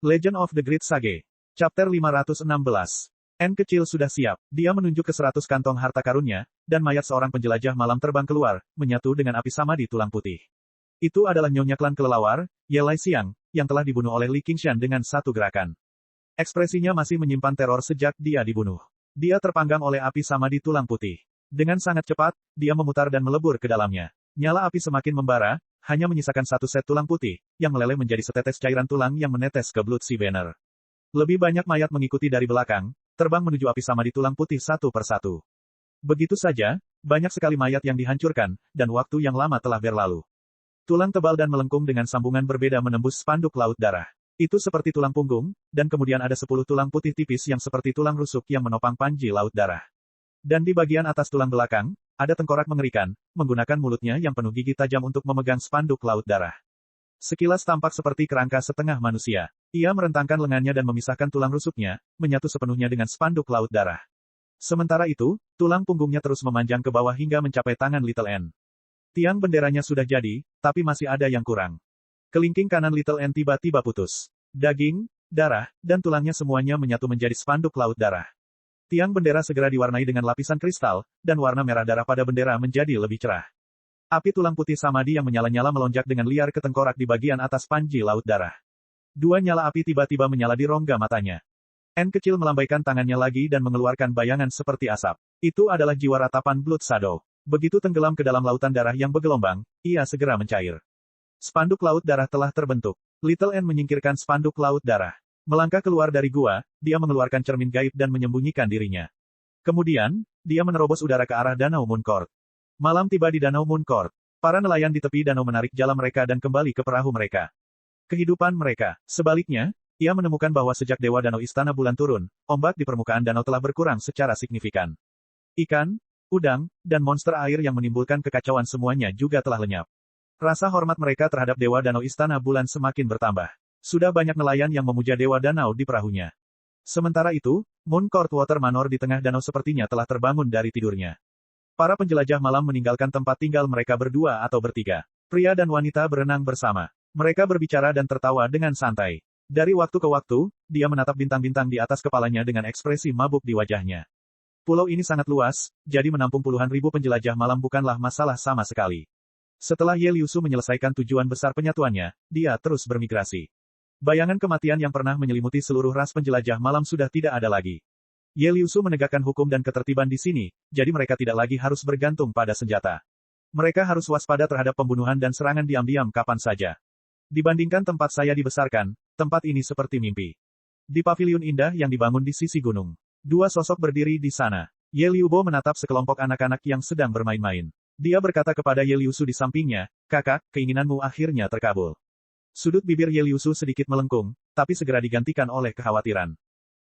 Legend of the Great Sage. Chapter 516. N kecil sudah siap. Dia menunjuk ke 100 kantong harta karunnya, dan mayat seorang penjelajah malam terbang keluar, menyatu dengan api samadhi tulang putih. Itu adalah nyonya klan kelelawar, Ye Lai Xiang, yang telah dibunuh oleh Li Qingshan dengan satu gerakan. Ekspresinya masih menyimpan teror sejak dia dibunuh. Dia terpanggang oleh api samadhi tulang putih. Dengan sangat cepat, dia memutar dan melebur ke dalamnya. Nyala api semakin membara, hanya menyisakan satu set tulang putih, yang meleleh menjadi setetes cairan tulang yang menetes ke Blood Sea Banner. Lebih banyak mayat mengikuti dari belakang, terbang menuju api samadhi tulang putih satu persatu. Begitu saja, banyak sekali mayat yang dihancurkan, dan waktu yang lama telah berlalu. Tulang tebal dan melengkung dengan sambungan berbeda menembus spanduk laut darah. Itu seperti tulang punggung, dan kemudian ada 10 tulang putih tipis yang seperti tulang rusuk yang menopang panji laut darah. Dan di bagian atas tulang belakang, ada tengkorak mengerikan, menggunakan mulutnya yang penuh gigi tajam untuk memegang spanduk laut darah. Sekilas tampak seperti kerangka setengah manusia. Ia merentangkan lengannya dan memisahkan tulang rusuknya, menyatu sepenuhnya dengan spanduk laut darah. Sementara itu, tulang punggungnya terus memanjang ke bawah hingga mencapai tangan Little N. Tiang benderanya sudah jadi, tapi masih ada yang kurang. Kelingking kanan Little N tiba-tiba putus. Daging, darah, dan tulangnya semuanya menyatu menjadi spanduk laut darah. Tiang bendera segera diwarnai dengan lapisan kristal, dan warna merah darah pada bendera menjadi lebih cerah. Api tulang putih samadhi yang menyala-nyala melonjak dengan liar ke tengkorak di bagian atas panji laut darah. Dua nyala api tiba-tiba menyala di rongga matanya. N kecil melambaikan tangannya lagi dan mengeluarkan bayangan seperti asap. Itu adalah jiwa ratapan Blood Shadow. Begitu tenggelam ke dalam lautan darah yang bergelombang, ia segera mencair. Spanduk laut darah telah terbentuk. Little N menyingkirkan spanduk laut darah. Melangkah keluar dari gua, dia mengeluarkan cermin gaib dan menyembunyikan dirinya. Kemudian, dia menerobos udara ke arah Danau Mooncourt. Malam tiba di Danau Mooncourt. Para nelayan di tepi danau menarik jala mereka dan kembali ke perahu mereka. Kehidupan mereka. Sebaliknya, ia menemukan bahwa sejak Dewa Danau Istana Bulan turun, ombak di permukaan danau telah berkurang secara signifikan. Ikan, udang, dan monster air yang menimbulkan kekacauan semuanya juga telah lenyap. Rasa hormat mereka terhadap Dewa Danau Istana Bulan semakin bertambah. Sudah banyak nelayan yang memuja Dewa Danau di perahunya. Sementara itu, Mooncourt Water Manor di tengah danau sepertinya telah terbangun dari tidurnya. Para penjelajah malam meninggalkan tempat tinggal mereka berdua atau bertiga. Pria dan wanita berenang bersama. Mereka berbicara dan tertawa dengan santai. Dari waktu ke waktu, dia menatap bintang-bintang di atas kepalanya dengan ekspresi mabuk di wajahnya. Pulau ini sangat luas, jadi menampung puluhan ribu penjelajah malam bukanlah masalah sama sekali. Setelah Ye Liusu menyelesaikan tujuan besar penyatuannya, dia terus bermigrasi. Bayangan kematian yang pernah menyelimuti seluruh ras penjelajah malam sudah tidak ada lagi. Ye Liusu menegakkan hukum dan ketertiban di sini, jadi mereka tidak lagi harus bergantung pada senjata. Mereka harus waspada terhadap pembunuhan dan serangan diam-diam kapan saja. Dibandingkan tempat saya dibesarkan, tempat ini seperti mimpi. Di paviliun indah yang dibangun di sisi gunung, dua sosok berdiri di sana. Ye Liubo menatap sekelompok anak-anak yang sedang bermain-main. Dia berkata kepada Ye Liusu di sampingnya, "Kakak, keinginanmu akhirnya terkabul." Sudut bibir Ye Liusu sedikit melengkung, tapi segera digantikan oleh kekhawatiran.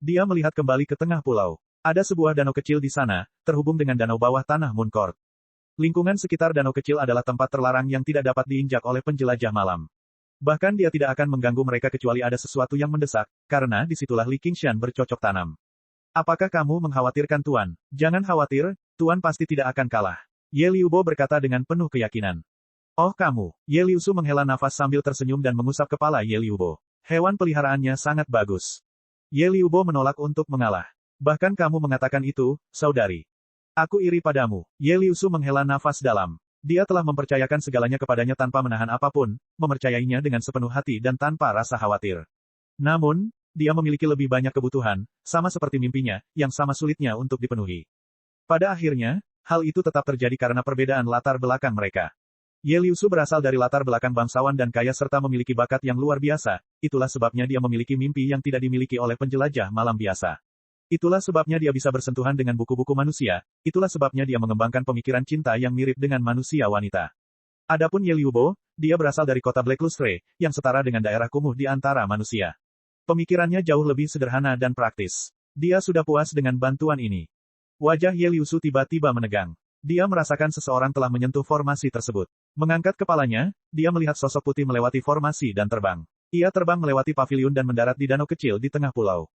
Dia melihat kembali ke tengah pulau. Ada sebuah danau kecil di sana, terhubung dengan danau bawah tanah Mooncourt. Lingkungan sekitar danau kecil adalah tempat terlarang yang tidak dapat diinjak oleh penjelajah malam. Bahkan dia tidak akan mengganggu mereka kecuali ada sesuatu yang mendesak, karena disitulah Li Qingshan bercocok tanam. Apakah kamu mengkhawatirkan Tuan? Jangan khawatir, Tuan pasti tidak akan kalah. Ye Liubo berkata dengan penuh keyakinan. Oh kamu, Ye Liusu menghela nafas sambil tersenyum dan mengusap kepala Ye Liubo. Hewan peliharaannya sangat bagus. Ye Liubo menolak untuk mengalah. Bahkan kamu mengatakan itu, saudari. Aku iri padamu. Ye Liusu menghela nafas dalam. Dia telah mempercayakan segalanya kepadanya tanpa menahan apapun, mempercayainya dengan sepenuh hati dan tanpa rasa khawatir. Namun, dia memiliki lebih banyak kebutuhan, sama seperti mimpinya, yang sama sulitnya untuk dipenuhi. Pada akhirnya, hal itu tetap terjadi karena perbedaan latar belakang mereka. Ye Liusu berasal dari latar belakang bangsawan dan kaya serta memiliki bakat yang luar biasa, itulah sebabnya dia memiliki mimpi yang tidak dimiliki oleh penjelajah malam biasa. Itulah sebabnya dia bisa bersentuhan dengan buku-buku manusia, itulah sebabnya dia mengembangkan pemikiran cinta yang mirip dengan manusia wanita. Adapun Ye Liubo, dia berasal dari kota Black Lustre, yang setara dengan daerah kumuh di antara manusia. Pemikirannya jauh lebih sederhana dan praktis. Dia sudah puas dengan bantuan ini. Wajah Ye Liusu tiba-tiba menegang. Dia merasakan seseorang telah menyentuh formasi tersebut. Mengangkat kepalanya, dia melihat sosok putih melewati formasi dan terbang. Ia terbang melewati paviliun dan mendarat di danau kecil di tengah pulau.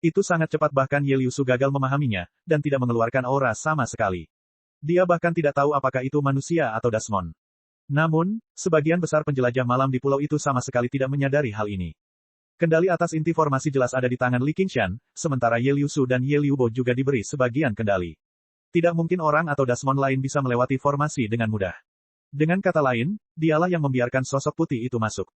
Itu sangat cepat bahkan Ye Liusu gagal memahaminya, dan tidak mengeluarkan aura sama sekali. Dia bahkan tidak tahu apakah itu manusia atau Dasmon. Namun, sebagian besar penjelajah malam di pulau itu sama sekali tidak menyadari hal ini. Kendali atas inti formasi jelas ada di tangan Li Qingshan, sementara Ye Liusu dan Ye Liubo juga diberi sebagian kendali. Tidak mungkin orang atau dasmon lain bisa melewati formasi dengan mudah. Dengan kata lain, dialah yang membiarkan sosok putih itu masuk.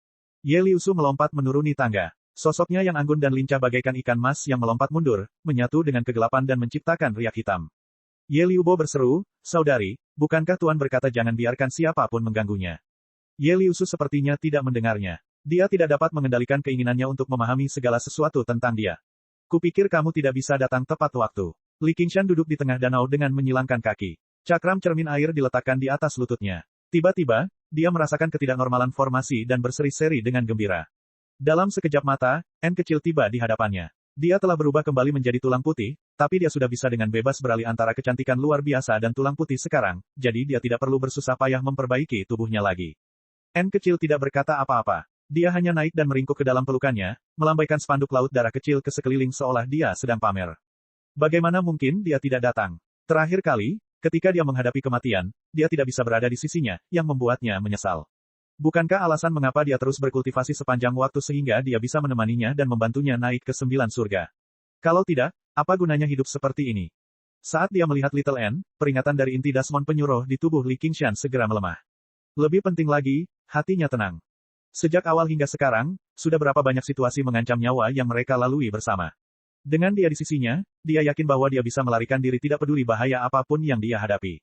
Ye Liusu melompat menuruni tangga. Sosoknya yang anggun dan lincah bagaikan ikan mas yang melompat mundur, menyatu dengan kegelapan dan menciptakan riak hitam. Ye Liubo berseru, "Saudari, bukankah Tuan berkata jangan biarkan siapapun mengganggunya?" Ye Liusu sepertinya tidak mendengarnya. Dia tidak dapat mengendalikan keinginannya untuk memahami segala sesuatu tentang dia. Kupikir kamu tidak bisa datang tepat waktu. Li Qingshan duduk di tengah danau dengan menyilangkan kaki. Cakram cermin air diletakkan di atas lututnya. Tiba-tiba, dia merasakan ketidaknormalan formasi dan berseri-seri dengan gembira. Dalam sekejap mata, N kecil tiba di hadapannya. Dia telah berubah kembali menjadi tulang putih, tapi dia sudah bisa dengan bebas beralih antara kecantikan luar biasa dan tulang putih sekarang, jadi dia tidak perlu bersusah payah memperbaiki tubuhnya lagi. N kecil tidak berkata apa-apa. Dia hanya naik dan meringkuk ke dalam pelukannya, melambaikan spanduk laut darah kecil ke sekeliling seolah dia sedang pamer. Bagaimana mungkin dia tidak datang? Terakhir kali, ketika dia menghadapi kematian, dia tidak bisa berada di sisinya, yang membuatnya menyesal. Bukankah alasan mengapa dia terus berkultivasi sepanjang waktu sehingga dia bisa menemaninya dan membantunya naik ke 9 surga? Kalau tidak, apa gunanya hidup seperti ini? Saat dia melihat Little N, peringatan dari inti dasmon penyuruh di tubuh Li Qingshan segera melemah. Lebih penting lagi, hatinya tenang. Sejak awal hingga sekarang, sudah berapa banyak situasi mengancam nyawa yang mereka lalui bersama. Dengan dia di sisinya, dia yakin bahwa dia bisa melarikan diri tidak peduli bahaya apapun yang dia hadapi.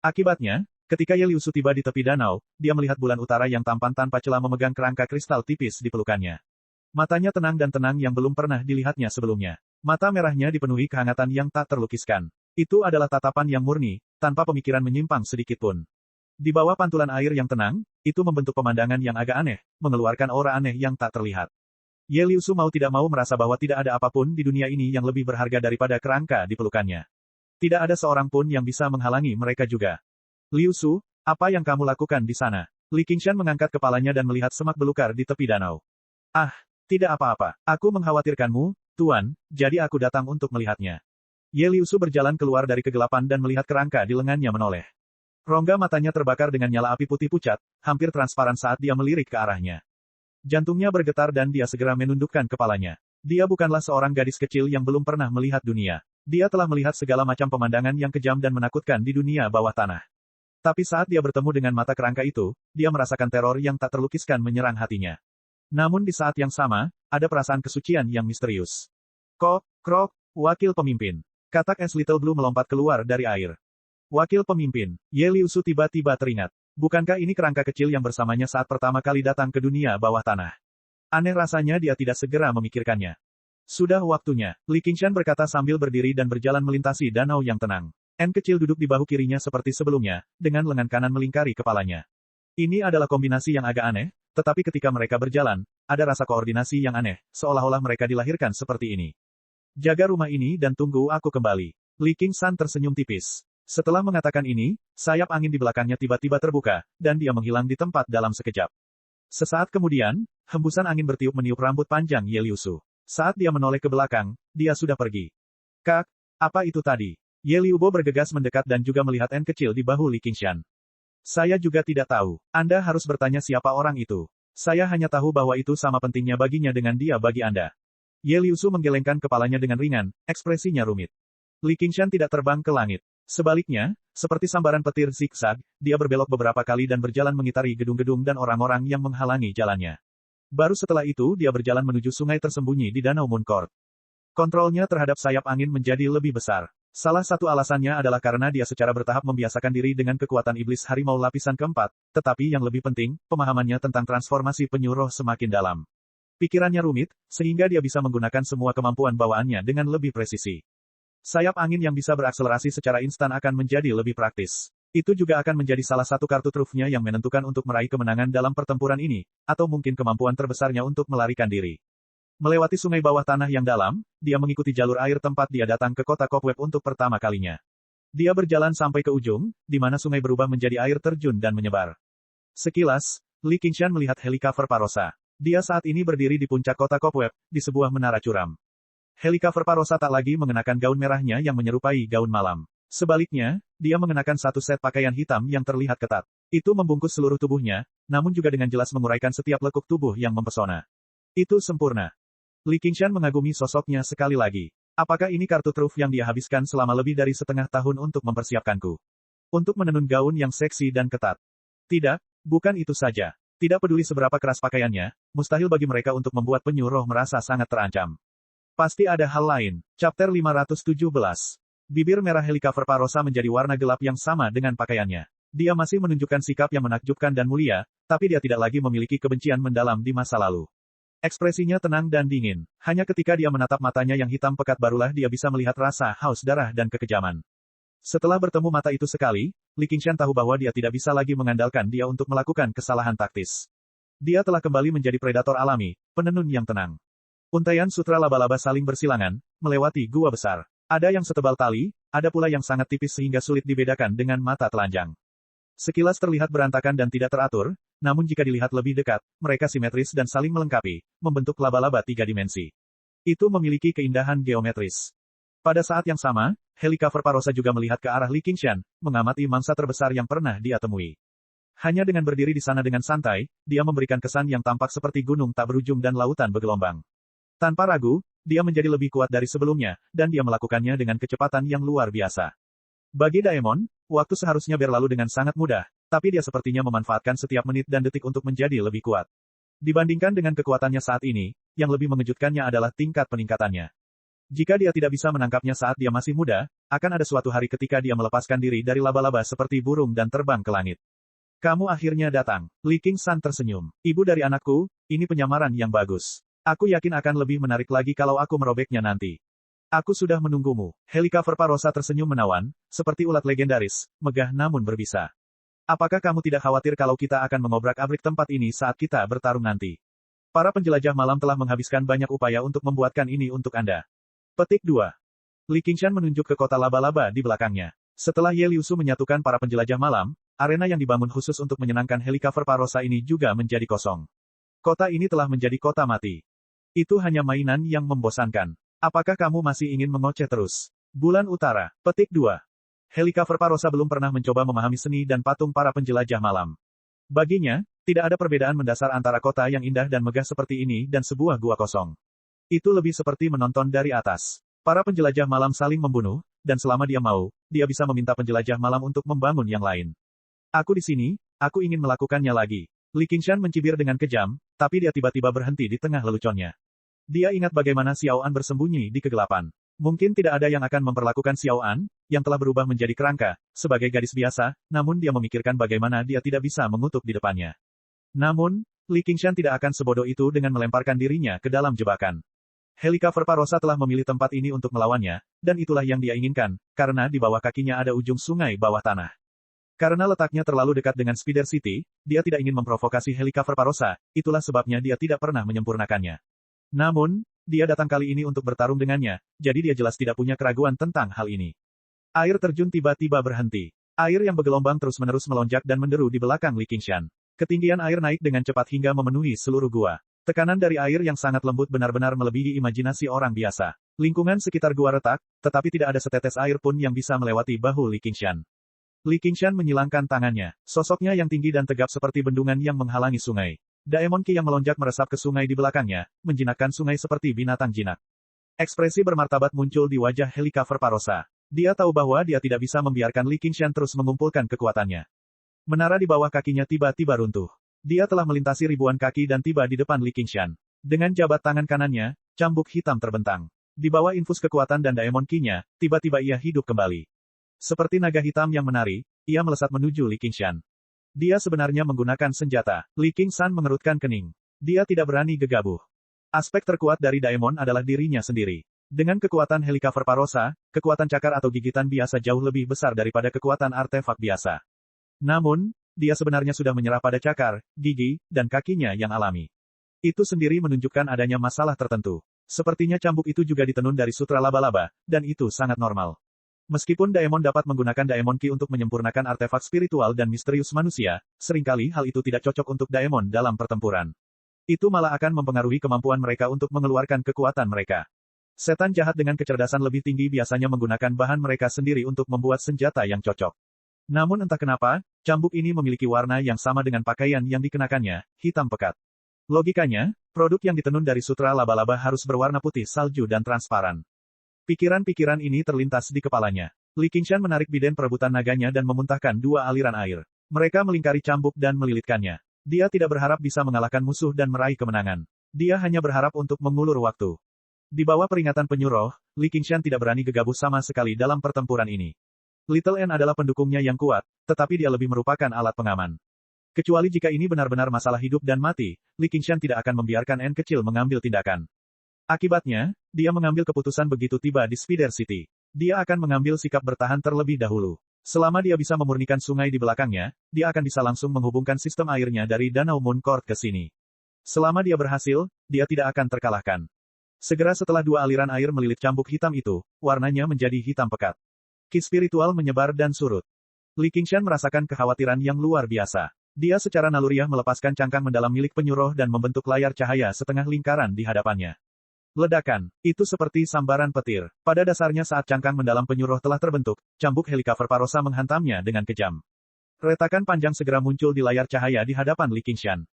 Akibatnya, ketika Ye Liusu tiba di tepi danau, dia melihat bulan utara yang tampan tanpa celah memegang kerangka kristal tipis di pelukannya. Matanya tenang dan tenang yang belum pernah dilihatnya sebelumnya. Mata merahnya dipenuhi kehangatan yang tak terlukiskan. Itu adalah tatapan yang murni, tanpa pemikiran menyimpang sedikitpun. Di bawah pantulan air yang tenang, itu membentuk pemandangan yang agak aneh, mengeluarkan aura aneh yang tak terlihat. Ye Liusu mau tidak mau merasa bahwa tidak ada apapun di dunia ini yang lebih berharga daripada kerangka di pelukannya. Tidak ada seorang pun yang bisa menghalangi mereka juga. Liusu, apa yang kamu lakukan di sana? Li Qingshan mengangkat kepalanya dan melihat semak belukar di tepi danau. Ah, tidak apa-apa. Aku mengkhawatirkanmu, Tuan, jadi aku datang untuk melihatnya. Ye Liusu berjalan keluar dari kegelapan dan melihat kerangka di lengannya menoleh. Rongga matanya terbakar dengan nyala api putih pucat, hampir transparan saat dia melirik ke arahnya. Jantungnya bergetar dan dia segera menundukkan kepalanya. Dia bukanlah seorang gadis kecil yang belum pernah melihat dunia. Dia telah melihat segala macam pemandangan yang kejam dan menakutkan di dunia bawah tanah. Tapi saat dia bertemu dengan mata kerangka itu, dia merasakan teror yang tak terlukiskan menyerang hatinya. Namun di saat yang sama, ada perasaan kesucian yang misterius. Krok, wakil pemimpin. Katak Es Little Blue melompat keluar dari air. Wakil pemimpin, Ye Liusu tiba-tiba teringat. Bukankah ini kerangka kecil yang bersamanya saat pertama kali datang ke dunia bawah tanah? Aneh rasanya dia tidak segera memikirkannya. Sudah waktunya, Li Qingshan berkata sambil berdiri dan berjalan melintasi danau yang tenang. N kecil duduk di bahu kirinya seperti sebelumnya, dengan lengan kanan melingkari kepalanya. Ini adalah kombinasi yang agak aneh, tetapi ketika mereka berjalan, ada rasa koordinasi yang aneh, seolah-olah mereka dilahirkan seperti ini. Jaga rumah ini dan tunggu aku kembali. Li Qingshan tersenyum tipis. Setelah mengatakan ini, sayap angin di belakangnya tiba-tiba terbuka, dan dia menghilang di tempat dalam sekejap. Sesaat kemudian, hembusan angin bertiup meniup rambut panjang Ye Liusu. Saat dia menoleh ke belakang, dia sudah pergi. Kak, apa itu tadi? Ye Liubo bergegas mendekat dan juga melihat N kecil di bahu Li Qingshan. Saya juga tidak tahu. Anda harus bertanya siapa orang itu. Saya hanya tahu bahwa itu sama pentingnya baginya dengan dia bagi Anda. Ye Liusu menggelengkan kepalanya dengan ringan, ekspresinya rumit. Li Qingshan tidak terbang ke langit. Sebaliknya, seperti sambaran petir zigzag, dia berbelok beberapa kali dan berjalan mengitari gedung-gedung dan orang-orang yang menghalangi jalannya. Baru setelah itu dia berjalan menuju sungai tersembunyi di Danau Mooncourt. Kontrolnya terhadap sayap angin menjadi lebih besar. Salah satu alasannya adalah karena dia secara bertahap membiasakan diri dengan kekuatan iblis harimau lapisan keempat, tetapi yang lebih penting, pemahamannya tentang transformasi penyuruh semakin dalam. Pikirannya rumit, sehingga dia bisa menggunakan semua kemampuan bawaannya dengan lebih presisi. Sayap angin yang bisa berakselerasi secara instan akan menjadi lebih praktis. Itu juga akan menjadi salah satu kartu trufnya yang menentukan untuk meraih kemenangan dalam pertempuran ini, atau mungkin kemampuan terbesarnya untuk melarikan diri. Melewati sungai bawah tanah yang dalam, dia mengikuti jalur air tempat dia datang ke kota Cobweb untuk pertama kalinya. Dia berjalan sampai ke ujung, di mana sungai berubah menjadi air terjun dan menyebar. Sekilas, Li Qingshan melihat Helicover Parosa. Dia saat ini berdiri di puncak kota Cobweb, di sebuah menara curam. Helicover Parosa tak lagi mengenakan gaun merahnya yang menyerupai gaun malam. Sebaliknya, dia mengenakan satu set pakaian hitam yang terlihat ketat. Itu membungkus seluruh tubuhnya, namun juga dengan jelas menguraikan setiap lekuk tubuh yang mempesona. Itu sempurna. Li Qingshan mengagumi sosoknya sekali lagi. Apakah ini kartu truf yang dia habiskan selama lebih dari setengah tahun untuk mempersiapkanku? Untuk menenun gaun yang seksi dan ketat. Tidak, bukan itu saja. Tidak peduli seberapa keras pakaiannya, mustahil bagi mereka untuk membuat penyu roh merasa sangat terancam. Pasti ada hal lain. Chapter 517. Bibir merah Helicover Parosa menjadi warna gelap yang sama dengan pakaiannya. Dia masih menunjukkan sikap yang menakjubkan dan mulia, tapi dia tidak lagi memiliki kebencian mendalam di masa lalu. Ekspresinya tenang dan dingin. Hanya ketika dia menatap matanya yang hitam pekat barulah dia bisa melihat rasa haus darah dan kekejaman. Setelah bertemu mata itu sekali, Li Qingshan tahu bahwa dia tidak bisa lagi mengandalkan dia untuk melakukan kesalahan taktis. Dia telah kembali menjadi predator alami, penenun yang tenang. Untaian sutra laba-laba saling bersilangan, melewati gua besar. Ada yang setebal tali, ada pula yang sangat tipis sehingga sulit dibedakan dengan mata telanjang. Sekilas terlihat berantakan dan tidak teratur, namun jika dilihat lebih dekat, mereka simetris dan saling melengkapi, membentuk laba-laba 3 dimensi. Itu memiliki keindahan geometris. Pada saat yang sama, Helicover Parosa juga melihat ke arah Li Qingshan, mengamati mangsa terbesar yang pernah dia temui. Hanya dengan berdiri di sana dengan santai, dia memberikan kesan yang tampak seperti gunung tak berujung dan lautan bergelombang. Tanpa ragu, dia menjadi lebih kuat dari sebelumnya, dan dia melakukannya dengan kecepatan yang luar biasa. Bagi Daemon, waktu seharusnya berlalu dengan sangat mudah, tapi dia sepertinya memanfaatkan setiap menit dan detik untuk menjadi lebih kuat. Dibandingkan dengan kekuatannya saat ini, yang lebih mengejutkannya adalah tingkat peningkatannya. Jika dia tidak bisa menangkapnya saat dia masih muda, akan ada suatu hari ketika dia melepaskan diri dari laba-laba seperti burung dan terbang ke langit. Kamu akhirnya datang. Li Qingshan tersenyum. Ibu dari anakku, ini penyamaran yang bagus. Aku yakin akan lebih menarik lagi kalau aku merobeknya nanti. Aku sudah menunggumu. Helicover Parosa tersenyum menawan, seperti ulat legendaris, megah namun berbisa. Apakah kamu tidak khawatir kalau kita akan mengobrak-abrik tempat ini saat kita bertarung nanti? Para penjelajah malam telah menghabiskan banyak upaya untuk membuatkan ini untuk Anda. Petik 2. Li Qingshan menunjuk ke kota laba-laba di belakangnya. Setelah Ye Liusu menyatukan para penjelajah malam, arena yang dibangun khusus untuk menyenangkan Helicover Parosa ini juga menjadi kosong. Kota ini telah menjadi kota mati. Itu hanya mainan yang membosankan. Apakah kamu masih ingin mengoceh terus? Bulan Utara. Petik 2. Helicover Parosa belum pernah mencoba memahami seni dan patung para penjelajah malam. Baginya, tidak ada perbedaan mendasar antara kota yang indah dan megah seperti ini dan sebuah gua kosong. Itu lebih seperti menonton dari atas. Para penjelajah malam saling membunuh, dan selama dia mau, dia bisa meminta penjelajah malam untuk membangun yang lain. Aku di sini, aku ingin melakukannya lagi. Li Qingshan mencibir dengan kejam, tapi dia tiba-tiba berhenti di tengah leluconnya. Dia ingat bagaimana Xiao An bersembunyi di kegelapan. Mungkin tidak ada yang akan memperlakukan Xiao An, yang telah berubah menjadi kerangka, sebagai gadis biasa, namun dia memikirkan bagaimana dia tidak bisa mengutuk di depannya. Namun, Li Qingshan tidak akan sebodoh itu dengan melemparkan dirinya ke dalam jebakan. Helicover Parosa telah memilih tempat ini untuk melawannya, dan itulah yang dia inginkan, karena di bawah kakinya ada ujung sungai bawah tanah. Karena letaknya terlalu dekat dengan Spider City, dia tidak ingin memprovokasi Helicover Parosa, itulah sebabnya dia tidak pernah menyempurnakannya. Namun, dia datang kali ini untuk bertarung dengannya, jadi dia jelas tidak punya keraguan tentang hal ini. Air terjun tiba-tiba berhenti. Air yang bergelombang terus-menerus melonjak dan menderu di belakang Li Qingshan. Ketinggian air naik dengan cepat hingga memenuhi seluruh gua. Tekanan dari air yang sangat lembut benar-benar melebihi imajinasi orang biasa. Lingkungan sekitar gua retak, tetapi tidak ada setetes air pun yang bisa melewati bahu Li Qingshan. Li Qingshan menyilangkan tangannya. Sosoknya yang tinggi dan tegap seperti bendungan yang menghalangi sungai. Daemon Qi yang melonjak meresap ke sungai di belakangnya, menjinakkan sungai seperti binatang jinak. Ekspresi bermartabat muncul di wajah Helicover Parosa. Dia tahu bahwa dia tidak bisa membiarkan Li Qingshan terus mengumpulkan kekuatannya. Menara di bawah kakinya tiba-tiba runtuh. Dia telah melintasi ribuan kaki dan tiba di depan Li Qingshan. Dengan jabat tangan kanannya, cambuk hitam terbentang. Di bawah infus kekuatan dan Daemon Qi-nya, tiba-tiba ia hidup kembali. Seperti naga hitam yang menari, ia melesat menuju Li Qingshan. Dia sebenarnya menggunakan senjata. Li Qingshan mengerutkan kening. Dia tidak berani gegabah. Aspek terkuat dari Daemon adalah dirinya sendiri. Dengan kekuatan Helicover Parosa, kekuatan cakar atau gigitan biasa jauh lebih besar daripada kekuatan artefak biasa. Namun, dia sebenarnya sudah menyerah pada cakar, gigi, dan kakinya yang alami. Itu sendiri menunjukkan adanya masalah tertentu. Sepertinya cambuk itu juga ditenun dari sutra laba-laba, dan itu sangat normal. Meskipun Daemon dapat menggunakan Daemon Qi untuk menyempurnakan artefak spiritual dan misterius manusia, seringkali hal itu tidak cocok untuk Daemon dalam pertempuran. Itu malah akan mempengaruhi kemampuan mereka untuk mengeluarkan kekuatan mereka. Setan jahat dengan kecerdasan lebih tinggi biasanya menggunakan bahan mereka sendiri untuk membuat senjata yang cocok. Namun entah kenapa, cambuk ini memiliki warna yang sama dengan pakaian yang dikenakannya, hitam pekat. Logikanya, produk yang ditenun dari sutra laba-laba harus berwarna putih salju dan transparan. Pikiran-pikiran ini terlintas di kepalanya. Li Qingshan menarik biden perebutan naganya dan memuntahkan 2 aliran air. Mereka melingkari cambuk dan melilitkannya. Dia tidak berharap bisa mengalahkan musuh dan meraih kemenangan. Dia hanya berharap untuk mengulur waktu. Di bawah peringatan penyuruh, Li Qingshan tidak berani gegabah sama sekali dalam pertempuran ini. Little N adalah pendukungnya yang kuat, tetapi dia lebih merupakan alat pengaman. Kecuali jika ini benar-benar masalah hidup dan mati, Li Qingshan tidak akan membiarkan N kecil mengambil tindakan. Akibatnya, dia mengambil keputusan begitu tiba di Spider City. Dia akan mengambil sikap bertahan terlebih dahulu. Selama dia bisa memurnikan sungai di belakangnya, dia akan bisa langsung menghubungkan sistem airnya dari Danau Moon Court ke sini. Selama dia berhasil, dia tidak akan terkalahkan. Segera setelah 2 aliran air melilit cambuk hitam itu, warnanya menjadi hitam pekat. Ki spiritual menyebar dan surut. Li Qingshan merasakan kekhawatiran yang luar biasa. Dia secara naluriah melepaskan cangkang mendalam milik penyuruh dan membentuk layar cahaya setengah lingkaran di hadapannya. Ledakan. Itu seperti sambaran petir. Pada dasarnya saat cangkang mendalam penyuruh telah terbentuk, cambuk Helicover Parosa menghantamnya dengan kejam. Retakan panjang segera muncul di layar cahaya di hadapan Li Qingshan.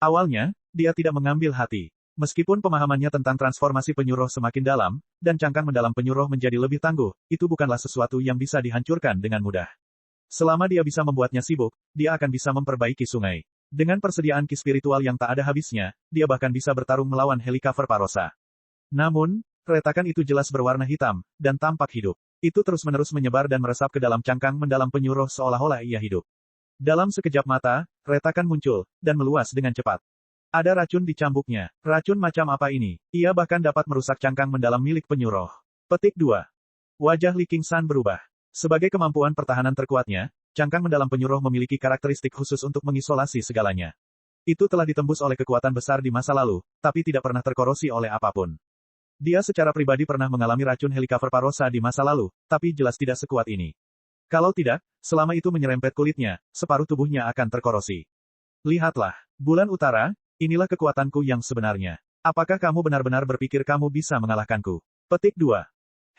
Awalnya, dia tidak mengambil hati. Meskipun pemahamannya tentang transformasi penyuruh semakin dalam, dan cangkang mendalam penyuruh menjadi lebih tangguh, itu bukanlah sesuatu yang bisa dihancurkan dengan mudah. Selama dia bisa membuatnya sibuk, dia akan bisa memperbaiki sungai. Dengan persediaan ki spiritual yang tak ada habisnya, dia bahkan bisa bertarung melawan Helicover Parosa. Namun, retakan itu jelas berwarna hitam, dan tampak hidup. Itu terus-menerus menyebar dan meresap ke dalam cangkang mendalam penyuruh seolah-olah ia hidup. Dalam sekejap mata, retakan muncul, dan meluas dengan cepat. Ada racun di cambuknya. Racun macam apa ini? Ia bahkan dapat merusak cangkang mendalam milik penyuruh. Petik 2. Wajah Li Qingshan berubah. Sebagai kemampuan pertahanan terkuatnya, cangkang mendalam penyuruh memiliki karakteristik khusus untuk mengisolasi segalanya. Itu telah ditembus oleh kekuatan besar di masa lalu, tapi tidak pernah terkorosi oleh apapun. Dia secara pribadi pernah mengalami racun Helicover Parosa di masa lalu, tapi jelas tidak sekuat ini. Kalau tidak, selama itu menyerempet kulitnya, separuh tubuhnya akan terkorosi. Lihatlah, bulan utara, inilah kekuatanku yang sebenarnya. Apakah kamu benar-benar berpikir kamu bisa mengalahkanku? Petik 2.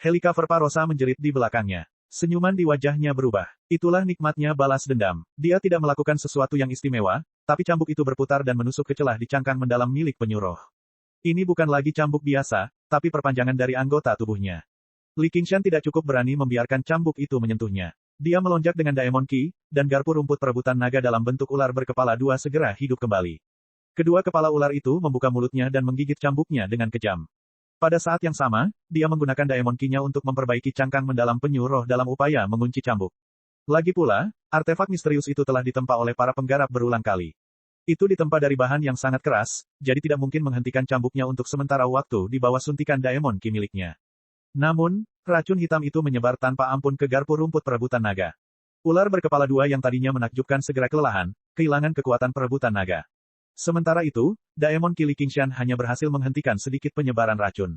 Helicover Parosa menjerit di belakangnya. Senyuman di wajahnya berubah. Itulah nikmatnya balas dendam. Dia tidak melakukan sesuatu yang istimewa, tapi cambuk itu berputar dan menusuk ke celah di cangkang mendalam milik penyuruh. Ini bukan lagi cambuk biasa, tapi perpanjangan dari anggota tubuhnya. Li Qingshan tidak cukup berani membiarkan cambuk itu menyentuhnya. Dia melonjak dengan Daemon Ki, dan garpu rumput perebutan naga dalam bentuk ular berkepala 2 segera hidup kembali. Kedua kepala ular itu membuka mulutnya dan menggigit cambuknya dengan kejam. Pada saat yang sama, dia menggunakan Daemon Ki-nya untuk memperbaiki cangkang mendalam penyuruh dalam upaya mengunci cambuk. Lagi pula, artefak misterius itu telah ditempa oleh para penggarap berulang kali. Itu ditempa dari bahan yang sangat keras, jadi tidak mungkin menghentikan cambuknya untuk sementara waktu di bawah suntikan Daemon Ki miliknya. Namun, racun hitam itu menyebar tanpa ampun ke garpu rumput perebutan naga. Ular berkepala 2 yang tadinya menakjubkan segera kelelahan, kehilangan kekuatan perebutan naga. Sementara itu, Daemon Ki Li Qingshan hanya berhasil menghentikan sedikit penyebaran racun.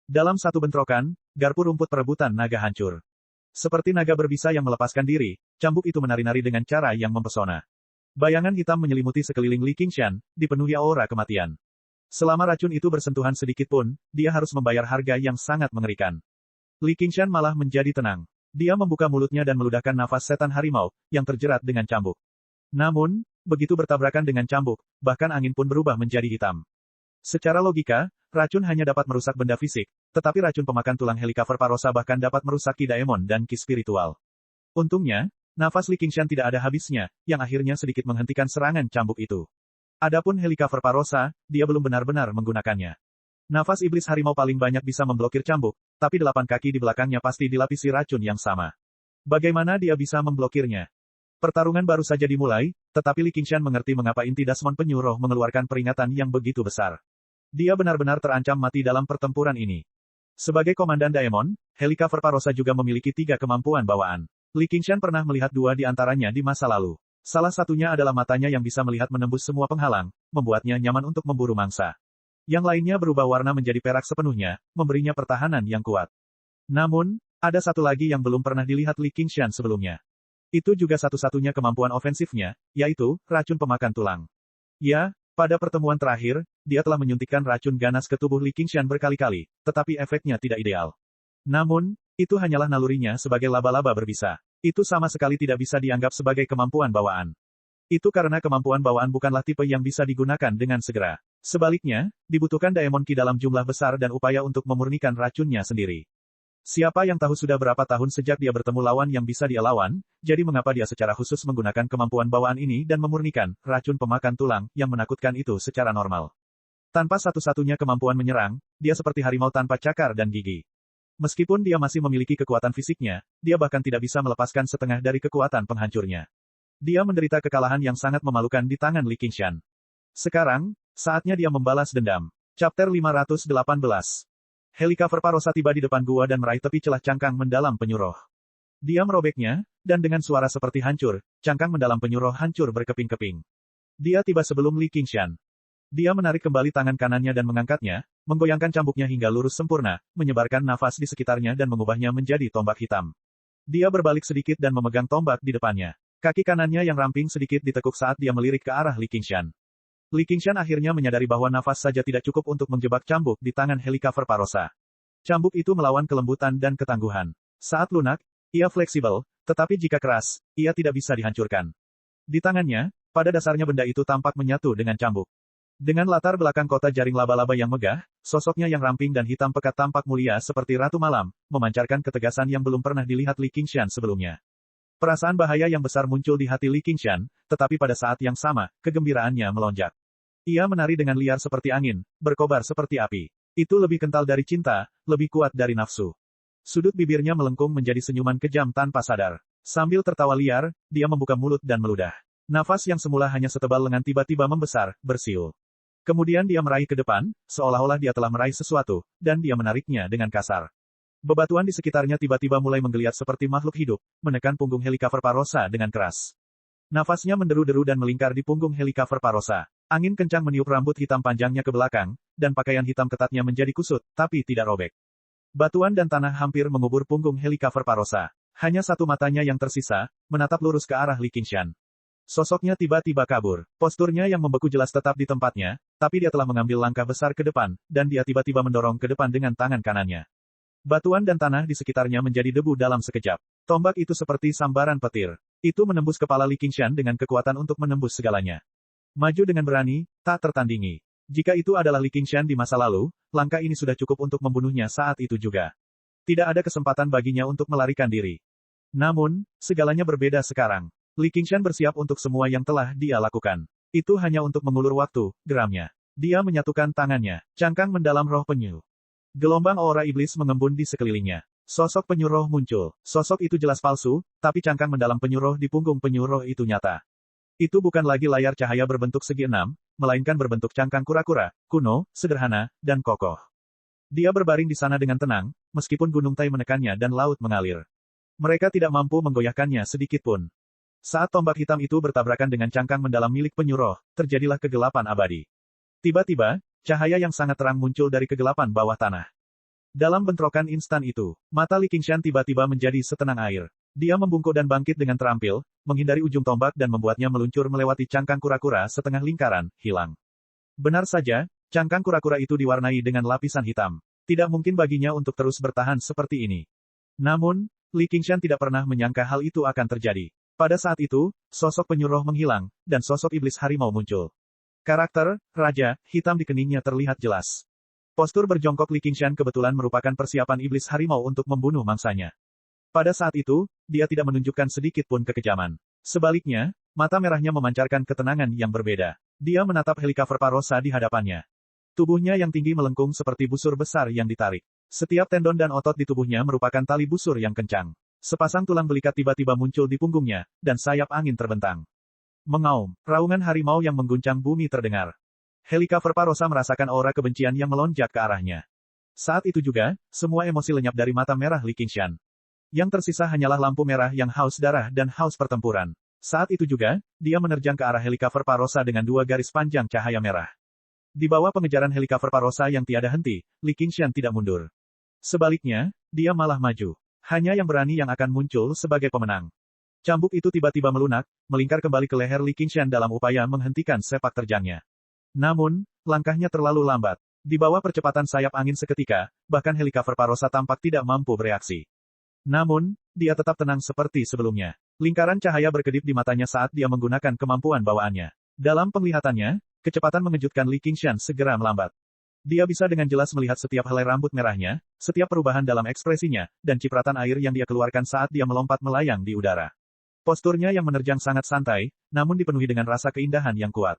Dalam satu bentrokan, garpu rumput perebutan naga hancur. Seperti naga berbisa yang melepaskan diri, cambuk itu menari-nari dengan cara yang mempesona. Bayangan hitam menyelimuti sekeliling Li Qingshan, dipenuhi aura kematian. Selama racun itu bersentuhan sedikit pun, dia harus membayar harga yang sangat mengerikan. Li Qingshan malah menjadi tenang. Dia membuka mulutnya dan meludahkan nafas setan harimau, yang terjerat dengan cambuk. Namun, begitu bertabrakan dengan cambuk, bahkan angin pun berubah menjadi hitam. Secara logika, racun hanya dapat merusak benda fisik, tetapi racun pemakan tulang Helicover Parosa bahkan dapat merusak Ki Daemon dan Ki spiritual. Untungnya, nafas Li Qingshan tidak ada habisnya, yang akhirnya sedikit menghentikan serangan cambuk itu. Adapun Helicover Parosa, dia belum benar-benar menggunakannya. Nafas iblis harimau paling banyak bisa memblokir cambuk, tapi 8 kaki di belakangnya pasti dilapisi racun yang sama. Bagaimana dia bisa memblokirnya? Pertarungan baru saja dimulai, tetapi Li Qingshan mengerti mengapa inti Dasmon penyuruh mengeluarkan peringatan yang begitu besar. Dia benar-benar terancam mati dalam pertempuran ini. Sebagai komandan Daemon, Helicover Parosa juga memiliki 3 kemampuan bawaan. Li Qingshan pernah melihat 2 di antaranya di masa lalu. Salah satunya adalah matanya yang bisa melihat menembus semua penghalang, membuatnya nyaman untuk memburu mangsa. Yang lainnya berubah warna menjadi perak sepenuhnya, memberinya pertahanan yang kuat. Namun, ada satu lagi yang belum pernah dilihat Li Qingshan sebelumnya. Itu juga satu-satunya kemampuan ofensifnya, yaitu, racun pemakan tulang. Ya, pada pertemuan terakhir, dia telah menyuntikkan racun ganas ke tubuh Li Qingshan berkali-kali, tetapi efeknya tidak ideal. Namun, itu hanyalah nalurinya sebagai laba-laba berbisa. Itu sama sekali tidak bisa dianggap sebagai kemampuan bawaan. Itu karena kemampuan bawaan bukanlah tipe yang bisa digunakan dengan segera. Sebaliknya, dibutuhkan Daemon Ki dalam jumlah besar dan upaya untuk memurnikan racunnya sendiri. Siapa yang tahu sudah berapa tahun sejak dia bertemu lawan yang bisa dia lawan, jadi mengapa dia secara khusus menggunakan kemampuan bawaan ini dan memurnikan racun pemakan tulang yang menakutkan itu secara normal. Tanpa satu-satunya kemampuan menyerang, dia seperti harimau tanpa cakar dan gigi. Meskipun dia masih memiliki kekuatan fisiknya, dia bahkan tidak bisa melepaskan setengah dari kekuatan penghancurnya. Dia menderita kekalahan yang sangat memalukan di tangan Li Qingshan. Sekarang, saatnya dia membalas dendam. Chapter 518. Helikopter Parosa tiba di depan gua dan meraih tepi celah cangkang mendalam penyu roh. Dia merobeknya, dan dengan suara seperti hancur, cangkang mendalam penyu roh hancur berkeping-keping. Dia tiba sebelum Li Qingshan. Dia menarik kembali tangan kanannya dan mengangkatnya, menggoyangkan cambuknya hingga lurus sempurna, menyebarkan nafas di sekitarnya dan mengubahnya menjadi tombak hitam. Dia berbalik sedikit dan memegang tombak di depannya. Kaki kanannya yang ramping sedikit ditekuk saat dia melirik ke arah Li Qingshan. Li Qingshan akhirnya menyadari bahwa nafas saja tidak cukup untuk menjebak cambuk di tangan Helikopter Parosa. Cambuk itu melawan kelembutan dan ketangguhan. Saat lunak, ia fleksibel, tetapi jika keras, ia tidak bisa dihancurkan. Di tangannya, pada dasarnya benda itu tampak menyatu dengan cambuk. Dengan latar belakang kota jaring laba-laba yang megah, sosoknya yang ramping dan hitam pekat tampak mulia seperti Ratu Malam, memancarkan ketegasan yang belum pernah dilihat Li Qingshan sebelumnya. Perasaan bahaya yang besar muncul di hati Li Qingshan, tetapi pada saat yang sama, kegembiraannya melonjak. Ia menari dengan liar seperti angin, berkobar seperti api. Itu lebih kental dari cinta, lebih kuat dari nafsu. Sudut bibirnya melengkung menjadi senyuman kejam tanpa sadar. Sambil tertawa liar, dia membuka mulut dan meludah. Nafas yang semula hanya setebal lengan tiba-tiba membesar, bersiul. Kemudian dia meraih ke depan, seolah-olah dia telah meraih sesuatu, dan dia menariknya dengan kasar. Bebatuan di sekitarnya tiba-tiba mulai menggeliat seperti makhluk hidup, menekan punggung Helikopter Parosa dengan keras. Nafasnya menderu-deru dan melingkar di punggung Helikopter Parosa. Angin kencang meniup rambut hitam panjangnya ke belakang, dan pakaian hitam ketatnya menjadi kusut, tapi tidak robek. Batuan dan tanah hampir mengubur punggung Helikopter Parosa. Hanya satu matanya yang tersisa, menatap lurus ke arah Li Qingshan. Sosoknya tiba-tiba kabur. Posturnya yang membeku jelas tetap di tempatnya, tapi dia telah mengambil langkah besar ke depan, dan dia tiba-tiba mendorong ke depan dengan tangan kanannya. Batuan dan tanah di sekitarnya menjadi debu dalam sekejap. Tombak itu seperti sambaran petir. Itu menembus kepala Li Qingshan dengan kekuatan untuk menembus segalanya. Maju dengan berani, tak tertandingi. Jika itu adalah Li Qingshan di masa lalu, langkah ini sudah cukup untuk membunuhnya saat itu juga. Tidak ada kesempatan baginya untuk melarikan diri. Namun, segalanya berbeda sekarang. Li Qingshan bersiap untuk semua yang telah dia lakukan. Itu hanya untuk mengulur waktu, geramnya. Dia menyatukan tangannya, cangkang mendalam roh penyu. Gelombang aura iblis mengembun di sekelilingnya. Sosok penyu roh muncul. Sosok itu jelas palsu, tapi cangkang mendalam penyu roh di punggung penyu roh itu nyata. Itu bukan lagi layar cahaya berbentuk segi enam, melainkan berbentuk cangkang kura-kura, kuno, sederhana, dan kokoh. Dia berbaring di sana dengan tenang, meskipun gunung Tai menekannya dan laut mengalir. Mereka tidak mampu menggoyahkannya sedikit pun. Saat tombak hitam itu bertabrakan dengan cangkang mendalam milik penyu roh, terjadilah kegelapan abadi. Tiba-tiba, cahaya yang sangat terang muncul dari kegelapan bawah tanah. Dalam bentrokan instan itu, mata Li Qingshan tiba-tiba menjadi setenang air. Dia membungkuk dan bangkit dengan terampil, menghindari ujung tombak dan membuatnya meluncur melewati cangkang kura-kura setengah lingkaran, hilang. Benar saja, cangkang kura-kura itu diwarnai dengan lapisan hitam. Tidak mungkin baginya untuk terus bertahan seperti ini. Namun, Li Qingshan tidak pernah menyangka hal itu akan terjadi. Pada saat itu, sosok penyu roh menghilang, dan sosok iblis harimau muncul. Karakter, Raja, hitam di keningnya terlihat jelas. Postur berjongkok Li Qingshan kebetulan merupakan persiapan iblis harimau untuk membunuh mangsanya. Pada saat itu, dia tidak menunjukkan sedikit pun kekejaman. Sebaliknya, mata merahnya memancarkan ketenangan yang berbeda. Dia menatap Helikopter Parosa di hadapannya. Tubuhnya yang tinggi melengkung seperti busur besar yang ditarik. Setiap tendon dan otot di tubuhnya merupakan tali busur yang kencang. Sepasang tulang belikat tiba-tiba muncul di punggungnya, dan sayap angin terbentang. Mengaum, raungan harimau yang mengguncang bumi terdengar. Helikopter Parosa merasakan aura kebencian yang melonjak ke arahnya. Saat itu juga, semua emosi lenyap dari mata merah Li Qingshan. Yang tersisa hanyalah lampu merah yang haus darah dan haus pertempuran. Saat itu juga, dia menerjang ke arah Helikopter Parosa dengan dua garis panjang cahaya merah. Di bawah pengejaran Helikopter Parosa yang tiada henti, Li Qingshan tidak mundur. Sebaliknya, dia malah maju. Hanya yang berani yang akan muncul sebagai pemenang. Cambuk itu tiba-tiba melunak, melingkar kembali ke leher Li Qingshan dalam upaya menghentikan sepak terjangnya. Namun, langkahnya terlalu lambat. Di bawah percepatan sayap angin seketika, bahkan Helikopter Parosa tampak tidak mampu bereaksi. Namun, dia tetap tenang seperti sebelumnya. Lingkaran cahaya berkedip di matanya saat dia menggunakan kemampuan bawaannya. Dalam penglihatannya, kecepatan mengejutkan Li Qingshan segera melambat. Dia bisa dengan jelas melihat setiap helai rambut merahnya, setiap perubahan dalam ekspresinya, dan cipratan air yang dia keluarkan saat dia melompat melayang di udara. Posturnya yang menerjang sangat santai, namun dipenuhi dengan rasa keindahan yang kuat.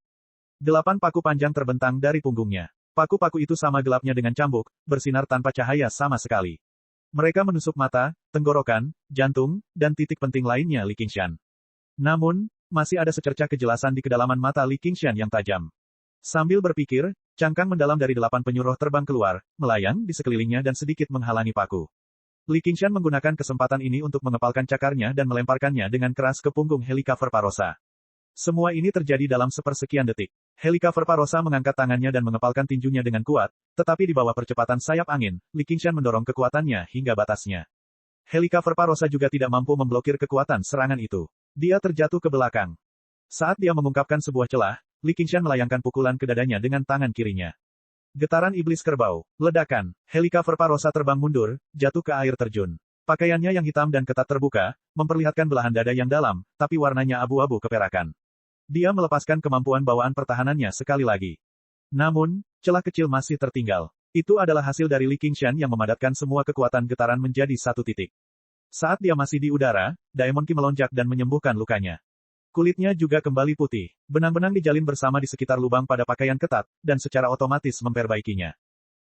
8 paku panjang terbentang dari punggungnya. Paku-paku itu sama gelapnya dengan cambuk, bersinar tanpa cahaya sama sekali. Mereka menusuk mata, tenggorokan, jantung, dan titik penting lainnya Li Qingshan. Namun, masih ada secercah kejelasan di kedalaman mata Li Qingshan yang tajam. Sambil berpikir, cangkang mendalam dari 8 penyuh roh terbang keluar, melayang di sekelilingnya dan sedikit menghalangi paku. Li Qingshan menggunakan kesempatan ini untuk mengepalkan cakarnya dan melemparkannya dengan keras ke punggung Helicover Parosa. Semua ini terjadi dalam sepersekian detik. Helicover Parosa mengangkat tangannya dan mengepalkan tinjunya dengan kuat, tetapi di bawah percepatan sayap angin, Li Qingshan mendorong kekuatannya hingga batasnya. Helicover Parosa juga tidak mampu memblokir kekuatan serangan itu. Dia terjatuh ke belakang. Saat dia mengungkapkan sebuah celah, Li Qingshan melayangkan pukulan ke dadanya dengan tangan kirinya. Getaran iblis kerbau, ledakan, Helicover Parosa terbang mundur, jatuh ke air terjun. Pakaiannya yang hitam dan ketat terbuka, memperlihatkan belahan dada yang dalam, tapi warnanya abu-abu keperakan. Dia melepaskan kemampuan bawaan pertahanannya sekali lagi. Namun, celah kecil masih tertinggal. Itu adalah hasil dari Li Qingshan yang memadatkan semua kekuatan getaran menjadi satu titik. Saat dia masih di udara, Daemon Qi melonjak dan menyembuhkan lukanya. Kulitnya juga kembali putih, benang-benang dijalin bersama di sekitar lubang pada pakaian ketat, dan secara otomatis memperbaikinya.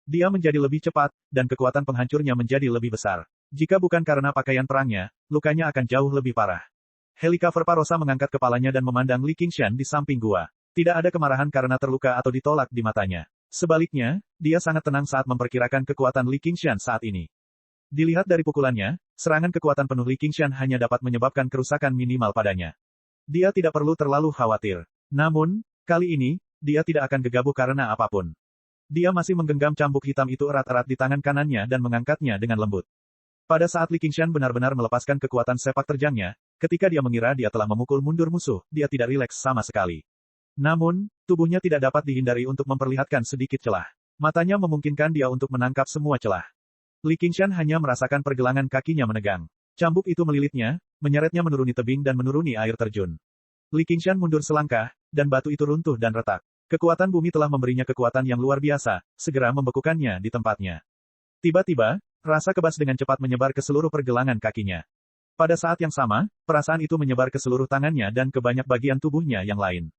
Dia menjadi lebih cepat, dan kekuatan penghancurnya menjadi lebih besar. Jika bukan karena pakaian perangnya, lukanya akan jauh lebih parah. Helicover Parosa mengangkat kepalanya dan memandang Li Qingshan di samping gua. Tidak ada kemarahan karena terluka atau ditolak di matanya. Sebaliknya, dia sangat tenang saat memperkirakan kekuatan Li Qingshan saat ini. Dilihat dari pukulannya, serangan kekuatan penuh Li Qingshan hanya dapat menyebabkan kerusakan minimal padanya. Dia tidak perlu terlalu khawatir. Namun, kali ini, dia tidak akan gegabah karena apapun. Dia masih menggenggam cambuk hitam itu erat-erat di tangan kanannya dan mengangkatnya dengan lembut. Pada saat Li Qingshan benar-benar melepaskan kekuatan sepak terjangnya, ketika dia mengira dia telah memukul mundur musuh, dia tidak rileks sama sekali. Namun, tubuhnya tidak dapat dihindari untuk memperlihatkan sedikit celah. Matanya memungkinkan dia untuk menangkap semua celah. Li Qingshan hanya merasakan pergelangan kakinya menegang. Cambuk itu melilitnya, menyeretnya menuruni tebing dan menuruni air terjun. Li Qingshan mundur selangkah, dan batu itu runtuh dan retak. Kekuatan bumi telah memberinya kekuatan yang luar biasa, segera membekukannya di tempatnya. Tiba-tiba, rasa kebas dengan cepat menyebar ke seluruh pergelangan kakinya. Pada saat yang sama, perasaan itu menyebar ke seluruh tangannya dan ke banyak bagian tubuhnya yang lain.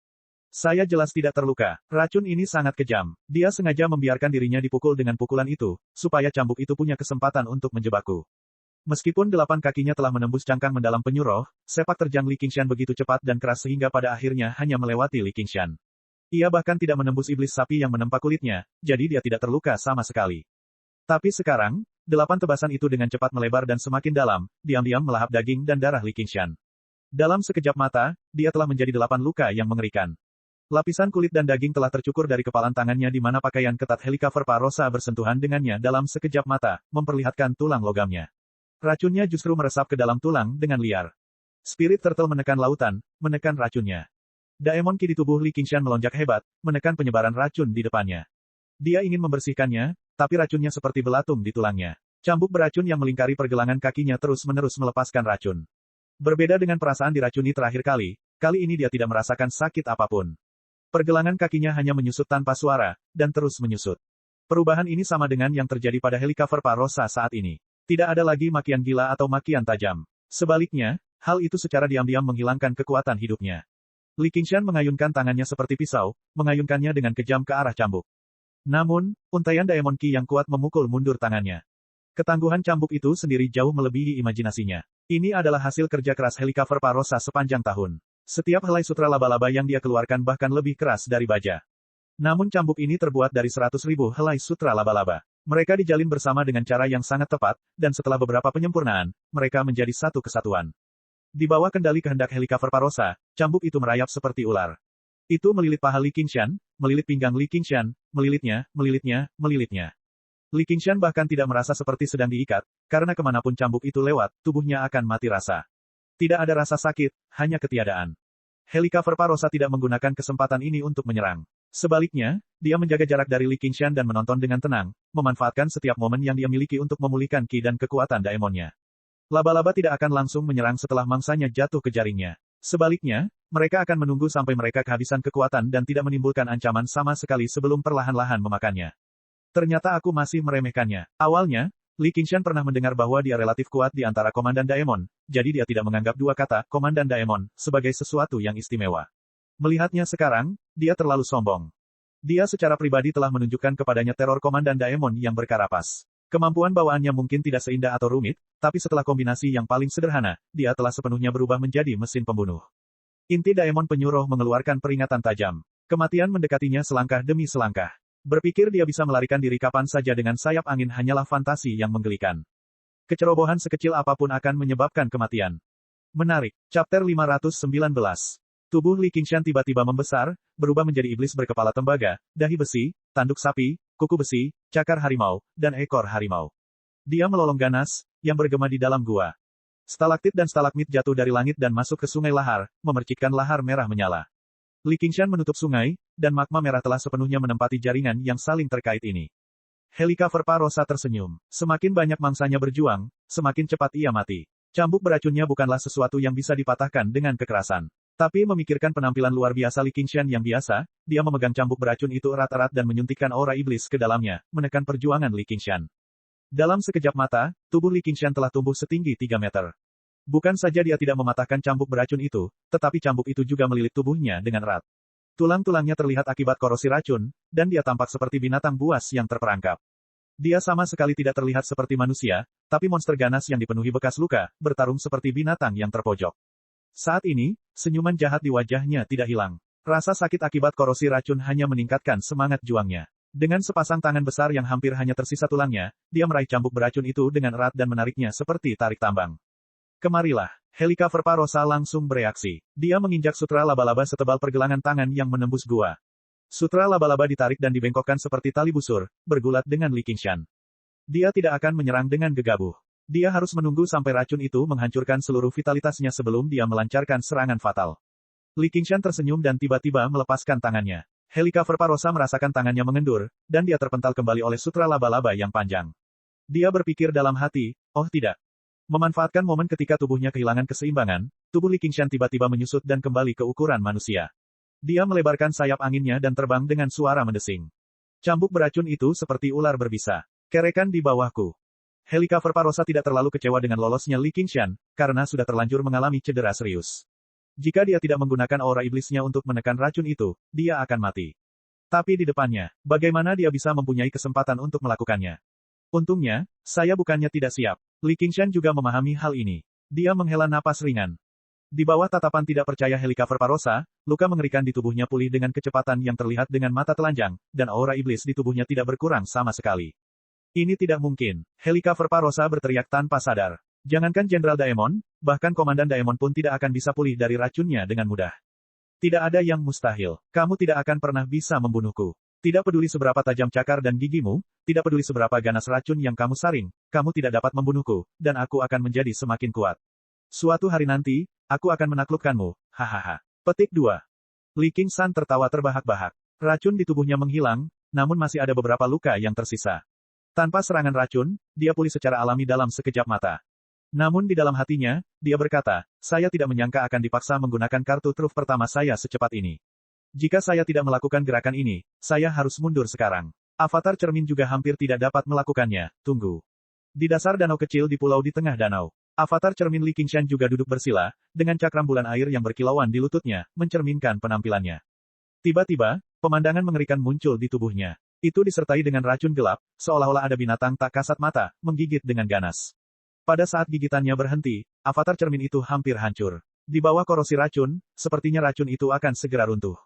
Saya jelas tidak terluka. Racun ini sangat kejam. Dia sengaja membiarkan dirinya dipukul dengan pukulan itu, supaya cambuk itu punya kesempatan untuk menjebakku. Meskipun 8 kakinya telah menembus cangkang mendalam penyu roh, sepak terjang Li Qingshan begitu cepat dan keras sehingga pada akhirnya hanya melewati Li Qingshan. Ia bahkan tidak menembus iblis sapi yang menempa kulitnya, jadi dia tidak terluka sama sekali. Tapi sekarang, 8 tebasan itu dengan cepat melebar dan semakin dalam, diam-diam melahap daging dan darah Li Qingshan. Dalam sekejap mata, dia telah menjadi 8 luka yang mengerikan. Lapisan kulit dan daging telah tercukur dari kepalan tangannya di mana pakaian ketat Helicover Parosa bersentuhan dengannya dalam sekejap mata, memperlihatkan tulang logamnya. Racunnya justru meresap ke dalam tulang dengan liar. Spirit Turtle menekan lautan, menekan racunnya. Daemon Qi di tubuh Li Qingshan melonjak hebat, menekan penyebaran racun di depannya. Dia ingin membersihkannya, tapi racunnya seperti belatung di tulangnya. Cambuk beracun yang melingkari pergelangan kakinya terus-menerus melepaskan racun. Berbeda dengan perasaan diracuni terakhir kali ini dia tidak merasakan sakit apapun. Pergelangan kakinya hanya menyusut tanpa suara, dan terus menyusut. Perubahan ini sama dengan yang terjadi pada Helicover Parosa saat ini. Tidak ada lagi makian gila atau makian tajam. Sebaliknya, hal itu secara diam-diam menghilangkan kekuatan hidupnya. Li Qingshan mengayunkan tangannya seperti pisau, mengayunkannya dengan kejam ke arah cambuk. Namun, untaian Daemon Qi yang kuat memukul mundur tangannya. Ketangguhan cambuk itu sendiri jauh melebihi imajinasinya. Ini adalah hasil kerja keras Helicover Parosa sepanjang tahun. Setiap helai sutra laba-laba yang dia keluarkan bahkan lebih keras dari baja. Namun cambuk ini terbuat dari 100.000 helai sutra laba-laba. Mereka dijalin bersama dengan cara yang sangat tepat, dan setelah beberapa penyempurnaan, mereka menjadi satu kesatuan. Di bawah kendali kehendak Helicover Parosa, cambuk itu merayap seperti ular. Itu melilit paha Li Qingshan, melilit pinggang Li Qingshan, melilitnya. Li Qingshan bahkan tidak merasa seperti sedang diikat, karena kemanapun cambuk itu lewat, tubuhnya akan mati rasa. Tidak ada rasa sakit, hanya ketiadaan. Helicover Parosa tidak menggunakan kesempatan ini untuk menyerang. Sebaliknya, dia menjaga jarak dari Li Qingshan dan menonton dengan tenang, memanfaatkan setiap momen yang dia miliki untuk memulihkan ki dan kekuatan daemonnya. Laba-laba tidak akan langsung menyerang setelah mangsanya jatuh ke jaringnya. Sebaliknya, mereka akan menunggu sampai mereka kehabisan kekuatan dan tidak menimbulkan ancaman sama sekali sebelum perlahan-lahan memakannya. Ternyata aku masih meremehkannya. Awalnya, Li Qingshan pernah mendengar bahwa dia relatif kuat di antara Komandan Daemon, jadi dia tidak menganggap dua kata, Komandan Daemon, sebagai sesuatu yang istimewa. Melihatnya sekarang, dia terlalu sombong. Dia secara pribadi telah menunjukkan kepadanya teror Komandan Daemon yang berkarapas. Kemampuan bawaannya mungkin tidak seindah atau rumit, tapi setelah kombinasi yang paling sederhana, dia telah sepenuhnya berubah menjadi mesin pembunuh. Inti Daemon penyuruh mengeluarkan peringatan tajam. Kematian mendekatinya selangkah demi selangkah. Berpikir dia bisa melarikan diri kapan saja dengan sayap angin hanyalah fantasi yang menggelikan. Kecerobohan sekecil apapun akan menyebabkan kematian. Menarik. Chapter 519. Tubuh Li Qingshan tiba-tiba membesar, berubah menjadi iblis berkepala tembaga, dahi besi, tanduk sapi, kuku besi, cakar harimau, dan ekor harimau. Dia melolong ganas, yang bergema di dalam gua. Stalaktit dan stalagmit jatuh dari langit dan masuk ke sungai lahar, memercikkan lahar merah menyala. Li Qingshan menutup sungai, dan magma merah telah sepenuhnya menempati jaringan yang saling terkait ini. Helika Verparosa tersenyum. Semakin banyak mangsanya berjuang, semakin cepat ia mati. Cambuk beracunnya bukanlah sesuatu yang bisa dipatahkan dengan kekerasan. Tapi memikirkan penampilan luar biasa Li Qingshan yang biasa, dia memegang cambuk beracun itu erat-erat dan menyuntikkan aura iblis ke dalamnya, menekan perjuangan Li Qingshan. Dalam sekejap mata, tubuh Li Qingshan telah tumbuh setinggi 3 meter. Bukan saja dia tidak mematahkan cambuk beracun itu, tetapi cambuk itu juga melilit tubuhnya dengan erat. Tulang-tulangnya terlihat akibat korosi racun, dan dia tampak seperti binatang buas yang terperangkap. Dia sama sekali tidak terlihat seperti manusia, tapi monster ganas yang dipenuhi bekas luka, bertarung seperti binatang yang terpojok. Saat ini, senyuman jahat di wajahnya tidak hilang. Rasa sakit akibat korosi racun hanya meningkatkan semangat juangnya. Dengan sepasang tangan besar yang hampir hanya tersisa tulangnya, dia meraih cambuk beracun itu dengan erat dan menariknya seperti tarik tambang. Kemarilah. Helika Verparosa langsung bereaksi. Dia menginjak sutra laba-laba setebal pergelangan tangan yang menembus gua. Sutra laba-laba ditarik dan dibengkokkan seperti tali busur, bergulat dengan Li Qingshan. Dia tidak akan menyerang dengan gegabah. Dia harus menunggu sampai racun itu menghancurkan seluruh vitalitasnya sebelum dia melancarkan serangan fatal. Li Qingshan tersenyum dan tiba-tiba melepaskan tangannya. Helika Verparosa merasakan tangannya mengendur, dan dia terpental kembali oleh sutra laba-laba yang panjang. Dia berpikir dalam hati, oh tidak. Memanfaatkan momen ketika tubuhnya kehilangan keseimbangan, tubuh Li Qingshan tiba-tiba menyusut dan kembali ke ukuran manusia. Dia melebarkan sayap anginnya dan terbang dengan suara mendesing. Cambuk beracun itu seperti ular berbisa. Kerekan di bawahku. Helika Verparosa tidak terlalu kecewa dengan lolosnya Li Qingshan, karena sudah terlanjur mengalami cedera serius. Jika dia tidak menggunakan aura iblisnya untuk menekan racun itu, dia akan mati. Tapi di depannya, bagaimana dia bisa mempunyai kesempatan untuk melakukannya? Untungnya, saya bukannya tidak siap. Li Qingshan juga memahami hal ini. Dia menghela napas ringan. Di bawah tatapan tidak percaya Helika Verparosa, luka mengerikan di tubuhnya pulih dengan kecepatan yang terlihat dengan mata telanjang, dan aura iblis di tubuhnya tidak berkurang sama sekali. Ini tidak mungkin. Helika Verparosa berteriak tanpa sadar. Jangankan Jenderal Daemon, bahkan Komandan Daemon pun tidak akan bisa pulih dari racunnya dengan mudah. Tidak ada yang mustahil. Kamu tidak akan pernah bisa membunuhku. Tidak peduli seberapa tajam cakar dan gigimu, tidak peduli seberapa ganas racun yang kamu saring, kamu tidak dapat membunuhku, dan aku akan menjadi semakin kuat. Suatu hari nanti, aku akan menaklukkanmu, hahaha. Petik 2. Li Qingshan tertawa terbahak-bahak. Racun di tubuhnya menghilang, namun masih ada beberapa luka yang tersisa. Tanpa serangan racun, dia pulih secara alami dalam sekejap mata. Namun di dalam hatinya, dia berkata, saya tidak menyangka akan dipaksa menggunakan kartu truf pertama saya secepat ini. Jika saya tidak melakukan gerakan ini, saya harus mundur sekarang. Avatar cermin juga hampir tidak dapat melakukannya, tunggu. Di dasar danau kecil di pulau di tengah danau, Avatar cermin Li Qingshan juga duduk bersila, dengan cakram bulan air yang berkilauan di lututnya, mencerminkan penampilannya. Tiba-tiba, pemandangan mengerikan muncul di tubuhnya. Itu disertai dengan racun gelap, seolah-olah ada binatang tak kasat mata, menggigit dengan ganas. Pada saat gigitannya berhenti, avatar cermin itu hampir hancur. Di bawah korosi racun, sepertinya racun itu akan segera runtuh.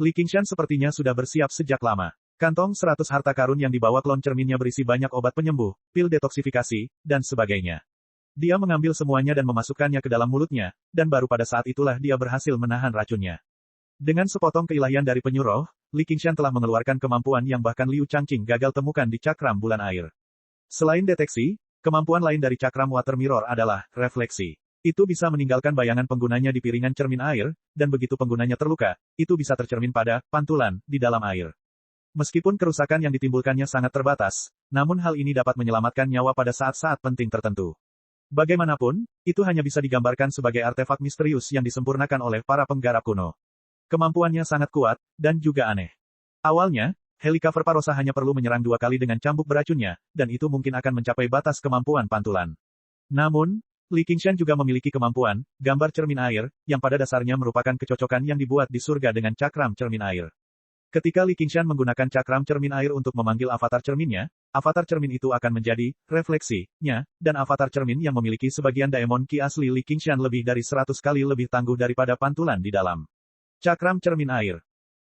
Li Qingshan sepertinya sudah bersiap sejak lama. Kantong 100 harta karun yang dibawa klon cerminnya berisi banyak obat penyembuh, pil detoksifikasi, dan sebagainya. Dia mengambil semuanya dan memasukkannya ke dalam mulutnya, dan baru pada saat itulah dia berhasil menahan racunnya. Dengan sepotong keilahian dari penyuruh, Li Qingshan telah mengeluarkan kemampuan yang bahkan Liu Changqing gagal temukan di cakram bulan air. Selain deteksi, kemampuan lain dari cakram water mirror adalah refleksi. Itu bisa meninggalkan bayangan penggunanya di piringan cermin air, dan begitu penggunanya terluka, itu bisa tercermin pada pantulan di dalam air. Meskipun kerusakan yang ditimbulkannya sangat terbatas, namun hal ini dapat menyelamatkan nyawa pada saat-saat penting tertentu. Bagaimanapun, itu hanya bisa digambarkan sebagai artefak misterius yang disempurnakan oleh para penggarap kuno. Kemampuannya sangat kuat, dan juga aneh. Awalnya, Helicover Parosa hanya perlu menyerang 2 kali dengan cambuk beracunnya, dan itu mungkin akan mencapai batas kemampuan pantulan. Namun, Li Qingshan juga memiliki kemampuan, gambar cermin air, yang pada dasarnya merupakan kecocokan yang dibuat di surga dengan cakram cermin air. Ketika Li Qingshan menggunakan cakram cermin air untuk memanggil avatar cerminnya, avatar cermin itu akan menjadi refleksinya, dan avatar cermin yang memiliki sebagian daemon ki asli Li Qingshan lebih dari 100 kali lebih tangguh daripada pantulan di dalam cakram cermin air.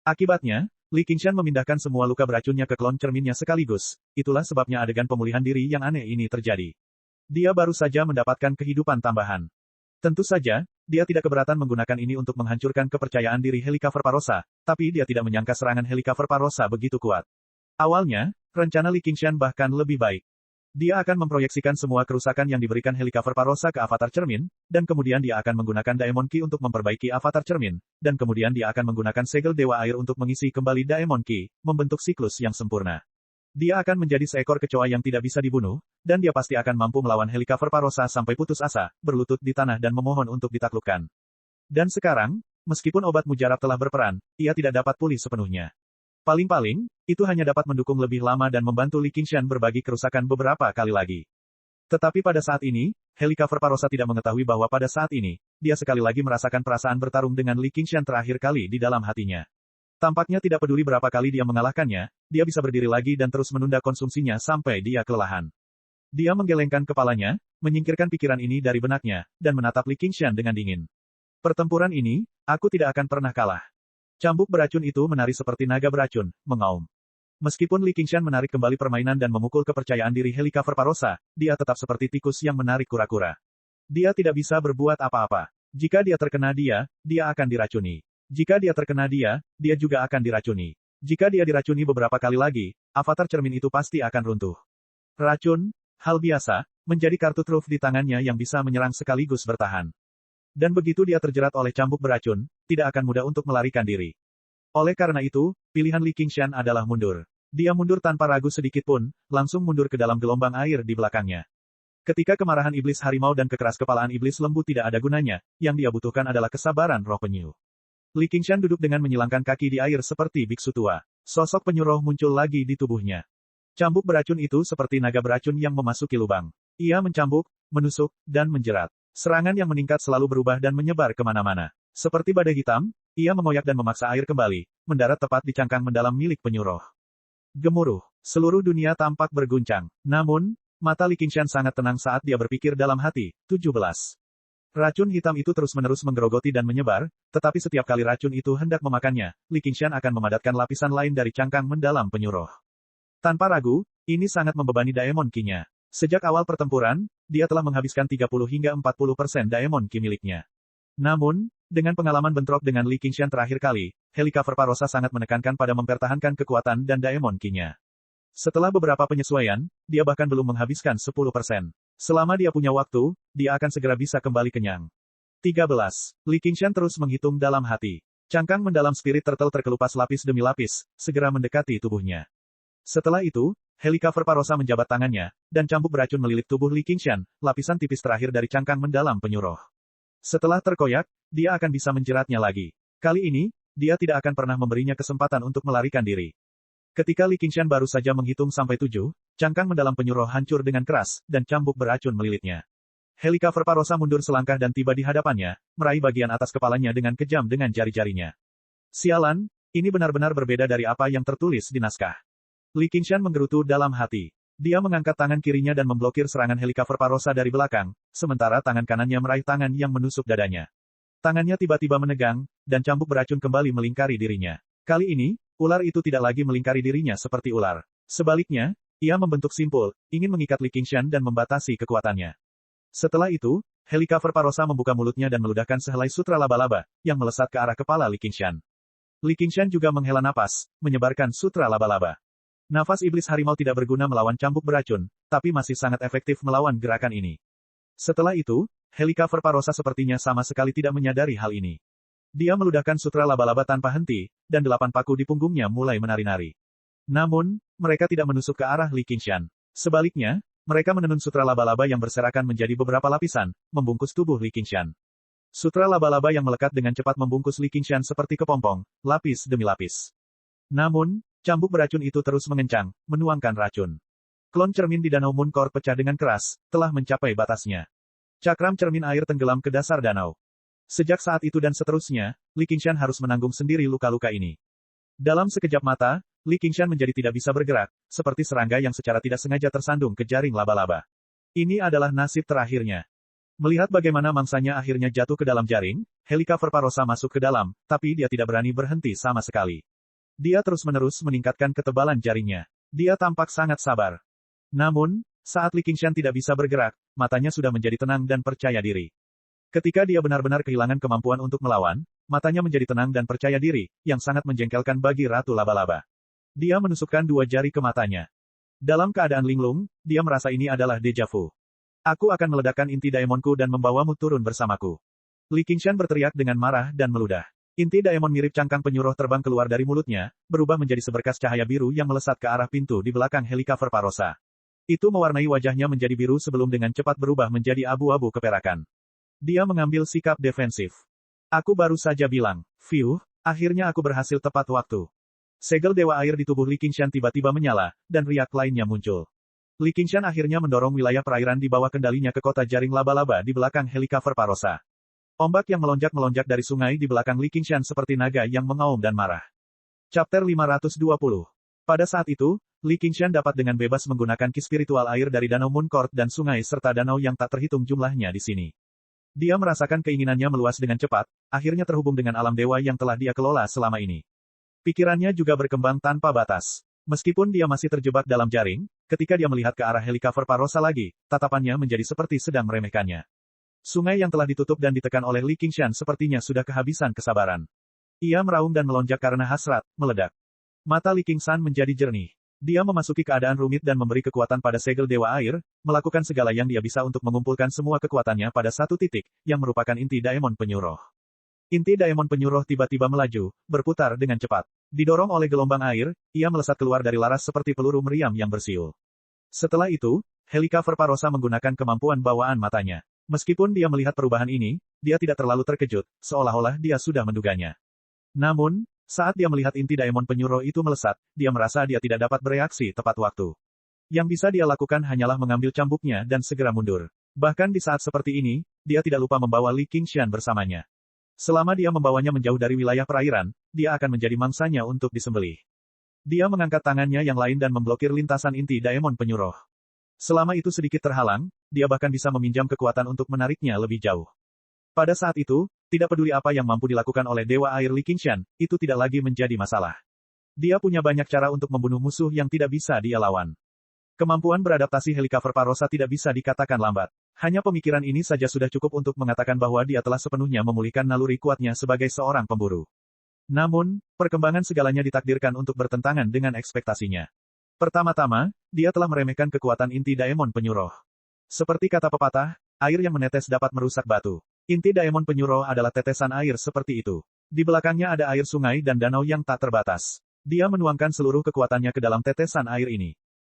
Akibatnya, Li Qingshan memindahkan semua luka beracunnya ke klon cerminnya sekaligus. Itulah sebabnya adegan pemulihan diri yang aneh ini terjadi. Dia baru saja mendapatkan kehidupan tambahan. Tentu saja, dia tidak keberatan menggunakan ini untuk menghancurkan kepercayaan diri Helicover Parosa, tapi dia tidak menyangka serangan Helicover Parosa begitu kuat. Awalnya, rencana Li Qingshan bahkan lebih baik. Dia akan memproyeksikan semua kerusakan yang diberikan Helicover Parosa ke avatar cermin, dan kemudian dia akan menggunakan Daemon Ki untuk memperbaiki avatar cermin, dan kemudian dia akan menggunakan segel Dewa Air untuk mengisi kembali Daemon Ki, membentuk siklus yang sempurna. Dia akan menjadi seekor kecoa yang tidak bisa dibunuh, dan dia pasti akan mampu melawan Helicover Parosa sampai putus asa, berlutut di tanah dan memohon untuk ditaklukkan. Dan sekarang, meskipun obat mujarab telah berperan, ia tidak dapat pulih sepenuhnya. Paling-paling, itu hanya dapat mendukung lebih lama dan membantu Li Qingshan berbagi kerusakan beberapa kali lagi. Tetapi pada saat ini, Helicover Parosa tidak mengetahui bahwa pada saat ini, dia sekali lagi merasakan perasaan bertarung dengan Li Qingshan terakhir kali di dalam hatinya. Tampaknya tidak peduli berapa kali dia mengalahkannya, dia bisa berdiri lagi dan terus menunda konsumsinya sampai dia kelelahan. Dia menggelengkan kepalanya, menyingkirkan pikiran ini dari benaknya, dan menatap Li Qingshan dengan dingin. Pertempuran ini, aku tidak akan pernah kalah. Cambuk beracun itu menari seperti naga beracun, mengaum. Meskipun Li Qingshan menarik kembali permainan dan memukul kepercayaan diri Helicover Parosa, dia tetap seperti tikus yang menarik kura-kura. Dia tidak bisa berbuat apa-apa. Jika dia terkena dia akan diracuni. Jika dia terkena dia juga akan diracuni. Jika dia diracuni beberapa kali lagi, avatar cermin itu pasti akan runtuh. Racun, hal biasa, menjadi kartu truf di tangannya yang bisa menyerang sekaligus bertahan. Dan begitu dia terjerat oleh cambuk beracun, tidak akan mudah untuk melarikan diri. Oleh karena itu, pilihan Li Qingshan adalah mundur. Dia mundur tanpa ragu sedikit pun, langsung mundur ke dalam gelombang air di belakangnya. Ketika kemarahan iblis harimau dan kekeras kepalaan iblis lembu tidak ada gunanya, yang dia butuhkan adalah kesabaran roh penyu. Li Qingshan duduk dengan menyilangkan kaki di air seperti biksu tua. Sosok penyu roh muncul lagi di tubuhnya. Cambuk beracun itu seperti naga beracun yang memasuki lubang. Ia mencambuk, menusuk, dan menjerat. Serangan yang meningkat selalu berubah dan menyebar kemana-mana. Seperti badai hitam, ia mengoyak dan memaksa air kembali, mendarat tepat di cangkang mendalam milik penyu roh. Gemuruh. Seluruh dunia tampak berguncang. Namun, mata Li Qingshan sangat tenang saat dia berpikir dalam hati. 17. Racun hitam itu terus-menerus menggerogoti dan menyebar, tetapi setiap kali racun itu hendak memakannya, Li Qingshan akan memadatkan lapisan lain dari cangkang mendalam penyu roh. Tanpa ragu, ini sangat membebani Daemon Ki-nya. Sejak awal pertempuran, dia telah menghabiskan 30 hingga 40% Daemon Ki miliknya. Namun, dengan pengalaman bentrok dengan Li Qingshan terakhir kali, Helicover Parosa sangat menekankan pada mempertahankan kekuatan dan Daemon Ki-nya. Setelah beberapa penyesuaian, dia bahkan belum menghabiskan 10%. Selama dia punya waktu, dia akan segera bisa kembali kenyang. 13. Li Qingshan terus menghitung dalam hati. Cangkang mendalam spirit turtle terkelupas lapis demi lapis, segera mendekati tubuhnya. Setelah itu, Helicover Parosa menjabat tangannya, dan cambuk beracun melilit tubuh Li Qingshan, lapisan tipis terakhir dari cangkang mendalam penyu roh. Setelah terkoyak, dia akan bisa menjeratnya lagi. Kali ini, dia tidak akan pernah memberinya kesempatan untuk melarikan diri. Ketika Li Qingshan baru saja menghitung sampai 7, cangkang mendalam penyu roh hancur dengan keras, dan cambuk beracun melilitnya. Helicover Parosa mundur selangkah dan tiba di hadapannya, meraih bagian atas kepalanya dengan kejam dengan jari-jarinya. Sialan, ini benar-benar berbeda dari apa yang tertulis di naskah. Li Qingshan menggerutu dalam hati. Dia mengangkat tangan kirinya dan memblokir serangan Helicover Parosa dari belakang, sementara tangan kanannya meraih tangan yang menusuk dadanya. Tangannya tiba-tiba menegang, dan cambuk beracun kembali melingkari dirinya. Kali ini, ular itu tidak lagi melingkari dirinya seperti ular. Sebaliknya, ia membentuk simpul, ingin mengikat Li Qingshan dan membatasi kekuatannya. Setelah itu, Helicover Parosa membuka mulutnya dan meludahkan sehelai sutra laba-laba, yang melesat ke arah kepala Li Qingshan. Li Qingshan juga menghela napas, menyebarkan sutra laba-laba. Nafas iblis harimau tidak berguna melawan cambuk beracun, tapi masih sangat efektif melawan gerakan ini. Setelah itu, Helicover Parosa sepertinya sama sekali tidak menyadari hal ini. Dia meludahkan sutra laba-laba tanpa henti, dan 8 paku di punggungnya mulai menari-nari. Namun, mereka tidak menusuk ke arah Li Qingshan. Sebaliknya, Mereka menenun sutra laba-laba yang berserakan menjadi beberapa lapisan, membungkus tubuh Li Qingshan. Sutra laba-laba yang melekat dengan cepat membungkus Li Qingshan seperti kepompong, lapis demi lapis. Namun, cambuk beracun itu terus mengencang, menuangkan racun. Klon cermin di Danau Moon Core pecah dengan keras, telah mencapai batasnya. Cakram cermin air tenggelam ke dasar danau. Sejak saat itu dan seterusnya, Li Qingshan harus menanggung sendiri luka-luka ini. Dalam sekejap mata, Li Qingshan menjadi tidak bisa bergerak, seperti serangga yang secara tidak sengaja tersandung ke jaring laba-laba. Ini adalah nasib terakhirnya. Melihat bagaimana mangsanya akhirnya jatuh ke dalam jaring, Helika Verparosa masuk ke dalam, tapi dia tidak berani berhenti sama sekali. Dia terus-menerus meningkatkan ketebalan jaringnya. Dia tampak sangat sabar. Namun, saat Li Qingshan tidak bisa bergerak, matanya sudah menjadi tenang dan percaya diri. Ketika dia benar-benar kehilangan kemampuan untuk melawan, matanya menjadi tenang dan percaya diri, yang sangat menjengkelkan bagi Ratu Laba-Laba. Dia menusukkan dua jari ke matanya. Dalam keadaan linglung, dia merasa ini adalah deja vu. Aku akan meledakkan inti daemonku dan membawamu turun bersamaku. Li Qingshan berteriak dengan marah dan meludah. Inti daemon mirip cangkang penyuruh terbang keluar dari mulutnya, berubah menjadi seberkas cahaya biru yang melesat ke arah pintu di belakang Helika Verparosa. Itu mewarnai wajahnya menjadi biru sebelum dengan cepat berubah menjadi abu-abu keperakan. Dia mengambil sikap defensif. Aku baru saja bilang, "Fiuh, akhirnya aku berhasil tepat waktu." Segel dewa air di tubuh Li Qingshan tiba-tiba menyala, dan riak lainnya muncul. Li Qingshan akhirnya mendorong wilayah perairan di bawah kendalinya ke kota jaring laba-laba di belakang Helika Verparosa. Ombak yang melonjak-melonjak dari sungai di belakang Li Qingshan seperti naga yang mengaum dan marah. Chapter 520. Pada saat itu, Li Qingshan dapat dengan bebas menggunakan ki spiritual air dari Danau Moon Court dan sungai serta danau yang tak terhitung jumlahnya di sini. Dia merasakan keinginannya meluas dengan cepat, akhirnya terhubung dengan alam dewa yang telah dia kelola selama ini. Pikirannya juga berkembang tanpa batas. Meskipun dia masih terjebak dalam jaring, ketika dia melihat ke arah Helika Verparosa lagi, tatapannya menjadi seperti sedang meremehkannya. Sungai yang telah ditutup dan ditekan oleh Li Qingshan sepertinya sudah kehabisan kesabaran. Ia meraung dan melonjak karena hasrat, meledak. Mata Li Qingshan menjadi jernih. Dia memasuki keadaan rumit dan memberi kekuatan pada segel dewa air, melakukan segala yang dia bisa untuk mengumpulkan semua kekuatannya pada satu titik, yang merupakan inti daemon penyuruh. Inti daemon penyuruh tiba-tiba melaju, berputar dengan cepat. Didorong oleh gelombang air, ia melesat keluar dari laras seperti peluru meriam yang bersiul. Setelah itu, Helika Verparosa menggunakan kemampuan bawaan matanya. Meskipun dia melihat perubahan ini, dia tidak terlalu terkejut, seolah-olah dia sudah menduganya. Namun, saat dia melihat inti daemon penyuruh itu melesat, dia merasa dia tidak dapat bereaksi tepat waktu. Yang bisa dia lakukan hanyalah mengambil cambuknya dan segera mundur. Bahkan di saat seperti ini, dia tidak lupa membawa Li Qingshan bersamanya. Selama dia membawanya menjauh dari wilayah perairan, dia akan menjadi mangsanya untuk disembelih. Dia mengangkat tangannya yang lain dan memblokir lintasan inti daemon penyuruh. Selama itu sedikit terhalang, dia bahkan bisa meminjam kekuatan untuk menariknya lebih jauh. Pada saat itu, tidak peduli apa yang mampu dilakukan oleh Dewa Air Li Qingshan, itu tidak lagi menjadi masalah. Dia punya banyak cara untuk membunuh musuh yang tidak bisa dia lawan. Kemampuan beradaptasi Helika Verparosa tidak bisa dikatakan lambat. Hanya pemikiran ini saja sudah cukup untuk mengatakan bahwa dia telah sepenuhnya memulihkan naluri kuatnya sebagai seorang pemburu. Namun, perkembangan segalanya ditakdirkan untuk bertentangan dengan ekspektasinya. Pertama-tama, dia telah meremehkan kekuatan inti daemon penyuruh. Seperti kata pepatah, air yang menetes dapat merusak batu. Inti daemon penyuruh adalah tetesan air seperti itu. Di belakangnya ada air sungai dan danau yang tak terbatas. Dia menuangkan seluruh kekuatannya ke dalam tetesan air ini.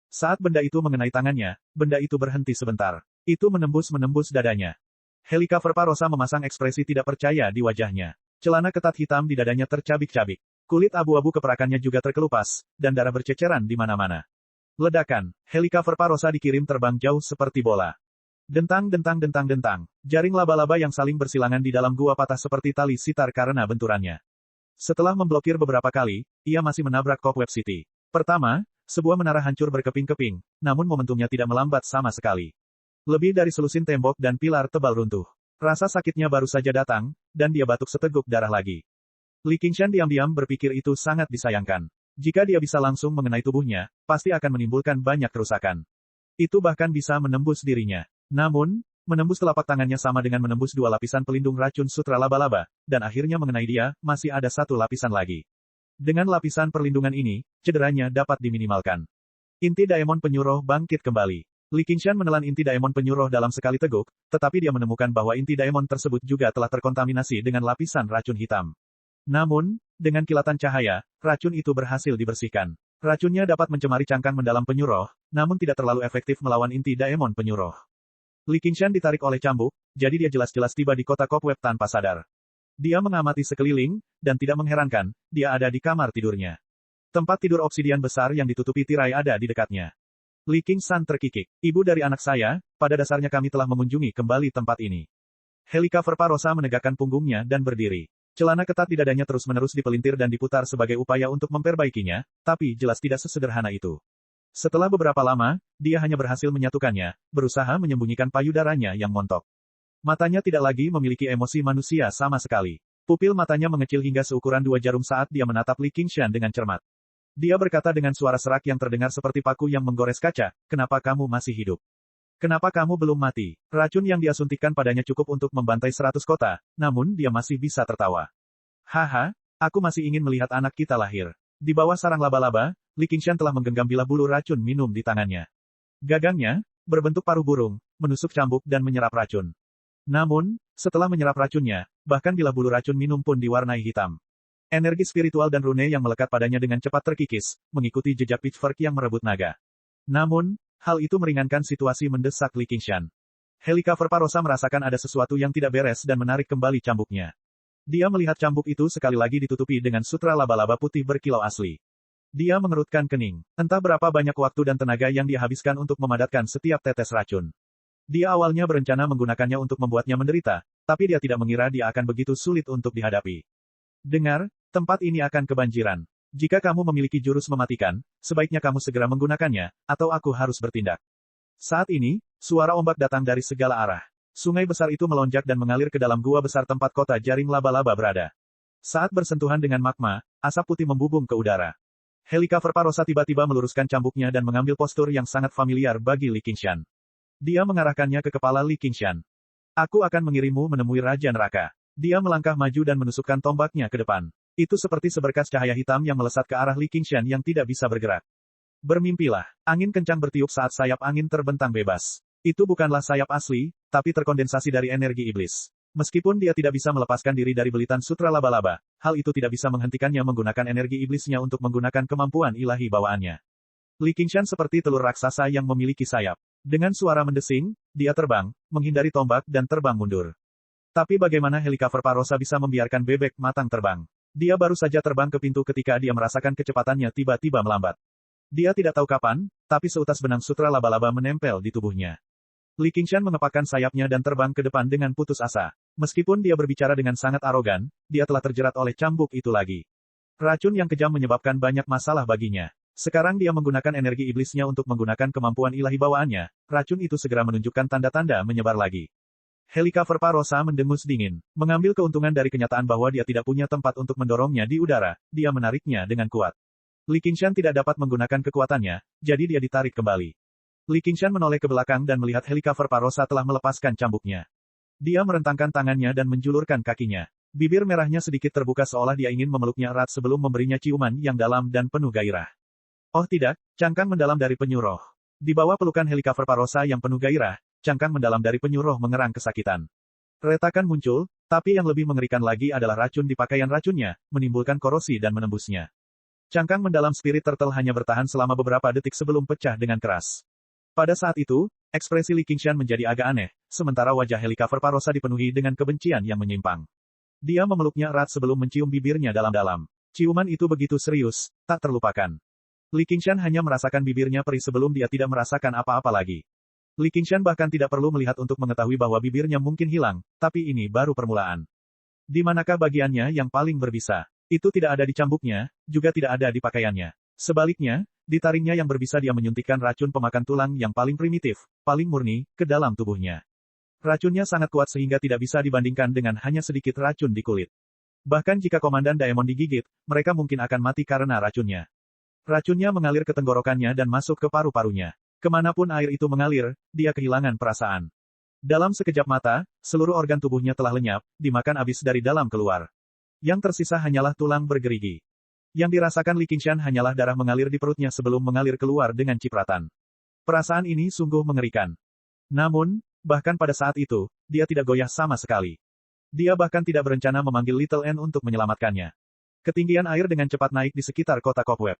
Saat benda itu mengenai tangannya, benda itu berhenti sebentar. Itu menembus dadanya. Helika Verparosa memasang ekspresi tidak percaya di wajahnya. Celana ketat hitam di dadanya tercabik-cabik. Kulit abu-abu keperakannya juga terkelupas, dan darah berceceran di mana-mana. Ledakan. Helika Verparosa dikirim terbang jauh seperti bola. Dentang. Jaring laba-laba yang saling bersilangan di dalam gua patah seperti tali sitar karena benturannya. Setelah memblokir beberapa kali, ia masih menabrak Cobweb City. Pertama, sebuah menara hancur berkeping-keping, namun momentumnya tidak melambat sama sekali. Lebih dari selusin tembok dan pilar tebal runtuh. Rasa sakitnya baru saja datang, dan dia batuk seteguk darah lagi. Li Qingshan diam-diam berpikir itu sangat disayangkan. Jika dia bisa langsung mengenai tubuhnya, pasti akan menimbulkan banyak kerusakan. Itu bahkan bisa menembus dirinya. Namun, menembus telapak tangannya sama dengan menembus dua lapisan pelindung racun sutra laba-laba, dan akhirnya mengenai dia, masih ada satu lapisan lagi. Dengan lapisan perlindungan ini, cederanya dapat diminimalkan. Inti daemon penyuruh bangkit kembali. Li Qingshan menelan inti daemon penyuruh dalam sekali teguk, tetapi dia menemukan bahwa inti daemon tersebut juga telah terkontaminasi dengan lapisan racun hitam. Namun, dengan kilatan cahaya, racun itu berhasil dibersihkan. Racunnya dapat mencemari cangkang mendalam penyuruh, namun tidak terlalu efektif melawan inti daemon penyuruh. Li Qingshan ditarik oleh cambuk, jadi dia jelas-jelas tiba di kota cobweb tanpa sadar. Dia mengamati sekeliling, dan tidak mengherankan, dia ada di kamar tidurnya. Tempat tidur obsidian besar yang ditutupi tirai ada di dekatnya. Li Qingshan terkikik. Ibu dari anak saya, pada dasarnya kami telah mengunjungi kembali tempat ini. Helika Verparosa menegakkan punggungnya dan berdiri. Celana ketat di dadanya terus-menerus dipelintir dan diputar sebagai upaya untuk memperbaikinya, tapi jelas tidak sesederhana itu. Setelah beberapa lama, dia hanya berhasil menyatukannya, berusaha menyembunyikan payudaranya yang montok. Matanya tidak lagi memiliki emosi manusia sama sekali. Pupil matanya mengecil hingga seukuran 2 jarum saat dia menatap Li Qingshan dengan cermat. Dia berkata dengan suara serak yang terdengar seperti paku yang menggores kaca, "Kenapa kamu masih hidup? Kenapa kamu belum mati?" Racun yang dia suntikkan padanya cukup untuk membantai 100 kota, namun dia masih bisa tertawa. "Haha, aku masih ingin melihat anak kita lahir." Di bawah sarang laba-laba, Li Qingshan telah menggenggam bilah bulu racun minum di tangannya. Gagangnya, berbentuk paruh burung, menusuk cambuk dan menyerap racun. Namun, setelah menyerap racunnya, bahkan bilah bulu racun minum pun diwarnai hitam. Energi spiritual dan rune yang melekat padanya dengan cepat terkikis, mengikuti jejak pitchfork yang merebut naga. Namun, hal itu meringankan situasi mendesak Li Qingshan. Helika Verparosa merasakan ada sesuatu yang tidak beres dan menarik kembali cambuknya. Dia melihat cambuk itu sekali lagi ditutupi dengan sutra laba-laba putih berkilau asli. Dia mengerutkan kening. Entah berapa banyak waktu dan tenaga yang dia habiskan untuk memadatkan setiap tetes racun. Dia awalnya berencana menggunakannya untuk membuatnya menderita, tapi dia tidak mengira dia akan begitu sulit untuk dihadapi. "Dengar, tempat ini akan kebanjiran. Jika kamu memiliki jurus mematikan, sebaiknya kamu segera menggunakannya, atau aku harus bertindak." Saat ini, suara ombak datang dari segala arah. Sungai besar itu melonjak dan mengalir ke dalam gua besar tempat kota jaring laba-laba berada. Saat bersentuhan dengan magma, asap putih membubung ke udara. Helika Verparosa tiba-tiba meluruskan cambuknya dan mengambil postur yang sangat familiar bagi Li Qingshan. Dia mengarahkannya ke kepala Li Qingshan. "Aku akan mengirimmu menemui Raja Neraka." Dia melangkah maju dan menusukkan tombaknya ke depan. Itu seperti seberkas cahaya hitam yang melesat ke arah Li Qingshan yang tidak bisa bergerak. Bermimpilah, angin kencang bertiup saat sayap angin terbentang bebas. Itu bukanlah sayap asli, tapi terkondensasi dari energi iblis. Meskipun dia tidak bisa melepaskan diri dari belitan sutra laba-laba, hal itu tidak bisa menghentikannya menggunakan energi iblisnya untuk menggunakan kemampuan ilahi bawaannya. Li Qingshan seperti telur raksasa yang memiliki sayap. Dengan suara mendesing, dia terbang, menghindari tombak dan terbang mundur. Tapi bagaimana Helika Verparosa bisa membiarkan bebek matang terbang? Dia baru saja terbang ke pintu ketika dia merasakan kecepatannya tiba-tiba melambat. Dia tidak tahu kapan, tapi seutas benang sutra laba-laba menempel di tubuhnya. Li Qingshan mengepakkan sayapnya dan terbang ke depan dengan putus asa. Meskipun dia berbicara dengan sangat arogan, dia telah terjerat oleh cambuk itu lagi. Racun yang kejam menyebabkan banyak masalah baginya. Sekarang dia menggunakan energi iblisnya untuk menggunakan kemampuan ilahi bawaannya, racun itu segera menunjukkan tanda-tanda menyebar lagi. Helika Verparosa mendengus dingin. Mengambil keuntungan dari kenyataan bahwa dia tidak punya tempat untuk mendorongnya di udara, dia menariknya dengan kuat. Li Qingshan tidak dapat menggunakan kekuatannya, jadi dia ditarik kembali. Li Qingshan menoleh ke belakang dan melihat Helika Verparosa telah melepaskan cambuknya. Dia merentangkan tangannya dan menjulurkan kakinya. Bibir merahnya sedikit terbuka seolah dia ingin memeluknya erat sebelum memberinya ciuman yang dalam dan penuh gairah. Oh tidak, cangkang mendalam dari penyuruh. Di bawah pelukan Helika Verparosa yang penuh gairah, cangkang mendalam dari penyuruh mengerang kesakitan. Retakan muncul, tapi yang lebih mengerikan lagi adalah racun di pakaian racunnya, menimbulkan korosi dan menembusnya. Cangkang mendalam Spirit Turtle hanya bertahan selama beberapa detik sebelum pecah dengan keras. Pada saat itu, ekspresi Li Qingshan menjadi agak aneh, sementara wajah Helika Verparosa dipenuhi dengan kebencian yang menyimpang. Dia memeluknya erat sebelum mencium bibirnya dalam-dalam. Ciuman itu begitu serius, tak terlupakan. Li Qingshan hanya merasakan bibirnya perih sebelum dia tidak merasakan apa-apa lagi. Li Qingshan bahkan tidak perlu melihat untuk mengetahui bahwa bibirnya mungkin hilang, tapi ini baru permulaan. Di manakah bagiannya yang paling berbisa? Itu tidak ada di cambuknya, juga tidak ada di pakaiannya. Sebaliknya, di taringnya yang berbisa dia menyuntikkan racun pemakan tulang yang paling primitif, paling murni, ke dalam tubuhnya. Racunnya sangat kuat sehingga tidak bisa dibandingkan dengan hanya sedikit racun di kulit. Bahkan jika Komandan Daemon digigit, mereka mungkin akan mati karena racunnya. Racunnya mengalir ke tenggorokannya dan masuk ke paru-parunya. Kemanapun air itu mengalir, dia kehilangan perasaan. Dalam sekejap mata, seluruh organ tubuhnya telah lenyap, dimakan habis dari dalam keluar. Yang tersisa hanyalah tulang bergerigi. Yang dirasakan Li Qingshan hanyalah darah mengalir di perutnya sebelum mengalir keluar dengan cipratan. Perasaan ini sungguh mengerikan. Namun, bahkan pada saat itu, dia tidak goyah sama sekali. Dia bahkan tidak berencana memanggil Little N untuk menyelamatkannya. Ketinggian air dengan cepat naik di sekitar kota Cobweb.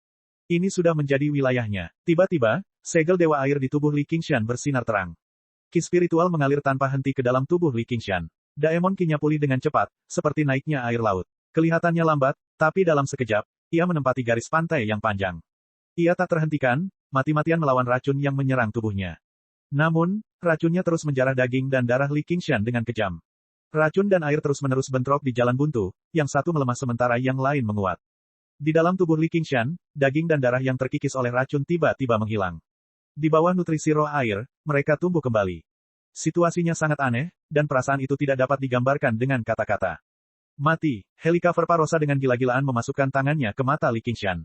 Ini sudah menjadi wilayahnya. Tiba-tiba, segel Dewa Air di tubuh Li Qingshan bersinar terang. Ki spiritual mengalir tanpa henti ke dalam tubuh Li Qingshan. Daemon Qi-nya pulih dengan cepat, seperti naiknya air laut. Kelihatannya lambat, tapi dalam sekejap, ia menempati garis pantai yang panjang. Ia tak terhentikan, mati-matian melawan racun yang menyerang tubuhnya. Namun, racunnya terus menjarah daging dan darah Li Qingshan dengan kejam. Racun dan air terus-menerus bentrok di jalan buntu, yang satu melemah sementara yang lain menguat. Di dalam tubuh Li Qingshan, daging dan darah yang terkikis oleh racun tiba-tiba menghilang. Di bawah nutrisi roh air, mereka tumbuh kembali. Situasinya sangat aneh, dan perasaan itu tidak dapat digambarkan dengan kata-kata. Mati, Helicover Parosa dengan gila-gilaan memasukkan tangannya ke mata Li Qingshan.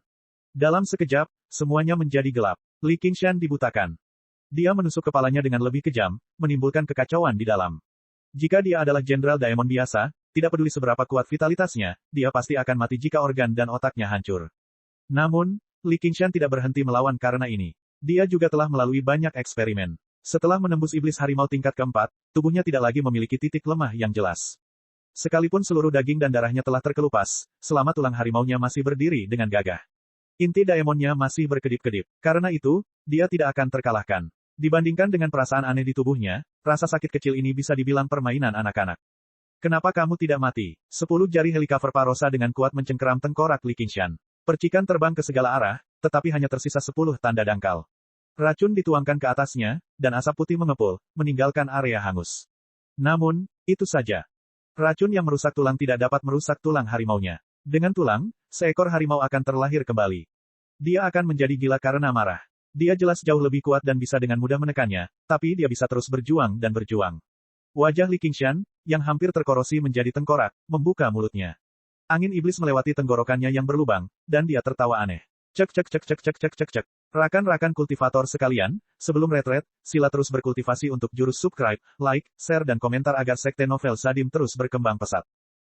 Dalam sekejap, semuanya menjadi gelap. Li Qingshan dibutakan. Dia menusuk kepalanya dengan lebih kejam, menimbulkan kekacauan di dalam. Jika dia adalah Jenderal Daemon biasa, tidak peduli seberapa kuat vitalitasnya, dia pasti akan mati jika organ dan otaknya hancur. Namun, Li Qingshan tidak berhenti melawan karena ini. Dia juga telah melalui banyak eksperimen. Setelah menembus iblis harimau tingkat keempat, tubuhnya tidak lagi memiliki titik lemah yang jelas. Sekalipun seluruh daging dan darahnya telah terkelupas, selama tulang harimaunya masih berdiri dengan gagah. Inti Daemonnya masih berkedip-kedip. Karena itu, dia tidak akan terkalahkan. Dibandingkan dengan perasaan aneh di tubuhnya, rasa sakit kecil ini bisa dibilang permainan anak-anak. Kenapa kamu tidak mati? 10 jari Helicover Parosa dengan kuat mencengkeram tengkorak Li Qingshan. Percikan terbang ke segala arah, tetapi hanya tersisa 10 tanda dangkal. Racun dituangkan ke atasnya, dan asap putih mengepul, meninggalkan area hangus. Namun, itu saja. Racun yang merusak tulang tidak dapat merusak tulang harimaunya. Dengan tulang, seekor harimau akan terlahir kembali. Dia akan menjadi gila karena marah. Dia jelas jauh lebih kuat dan bisa dengan mudah menekannya, tapi dia bisa terus berjuang dan berjuang. Wajah Li Qingshan, yang hampir terkorosi menjadi tengkorak, membuka mulutnya. Angin iblis melewati tenggorokannya yang berlubang, dan dia tertawa aneh. Cek cek cek cek cek cek cek cek. Rakan-rakan kultivator sekalian, sebelum retret, sila terus berkultivasi untuk jurus subscribe, like, share dan komentar agar sekte novel Sadim terus berkembang pesat.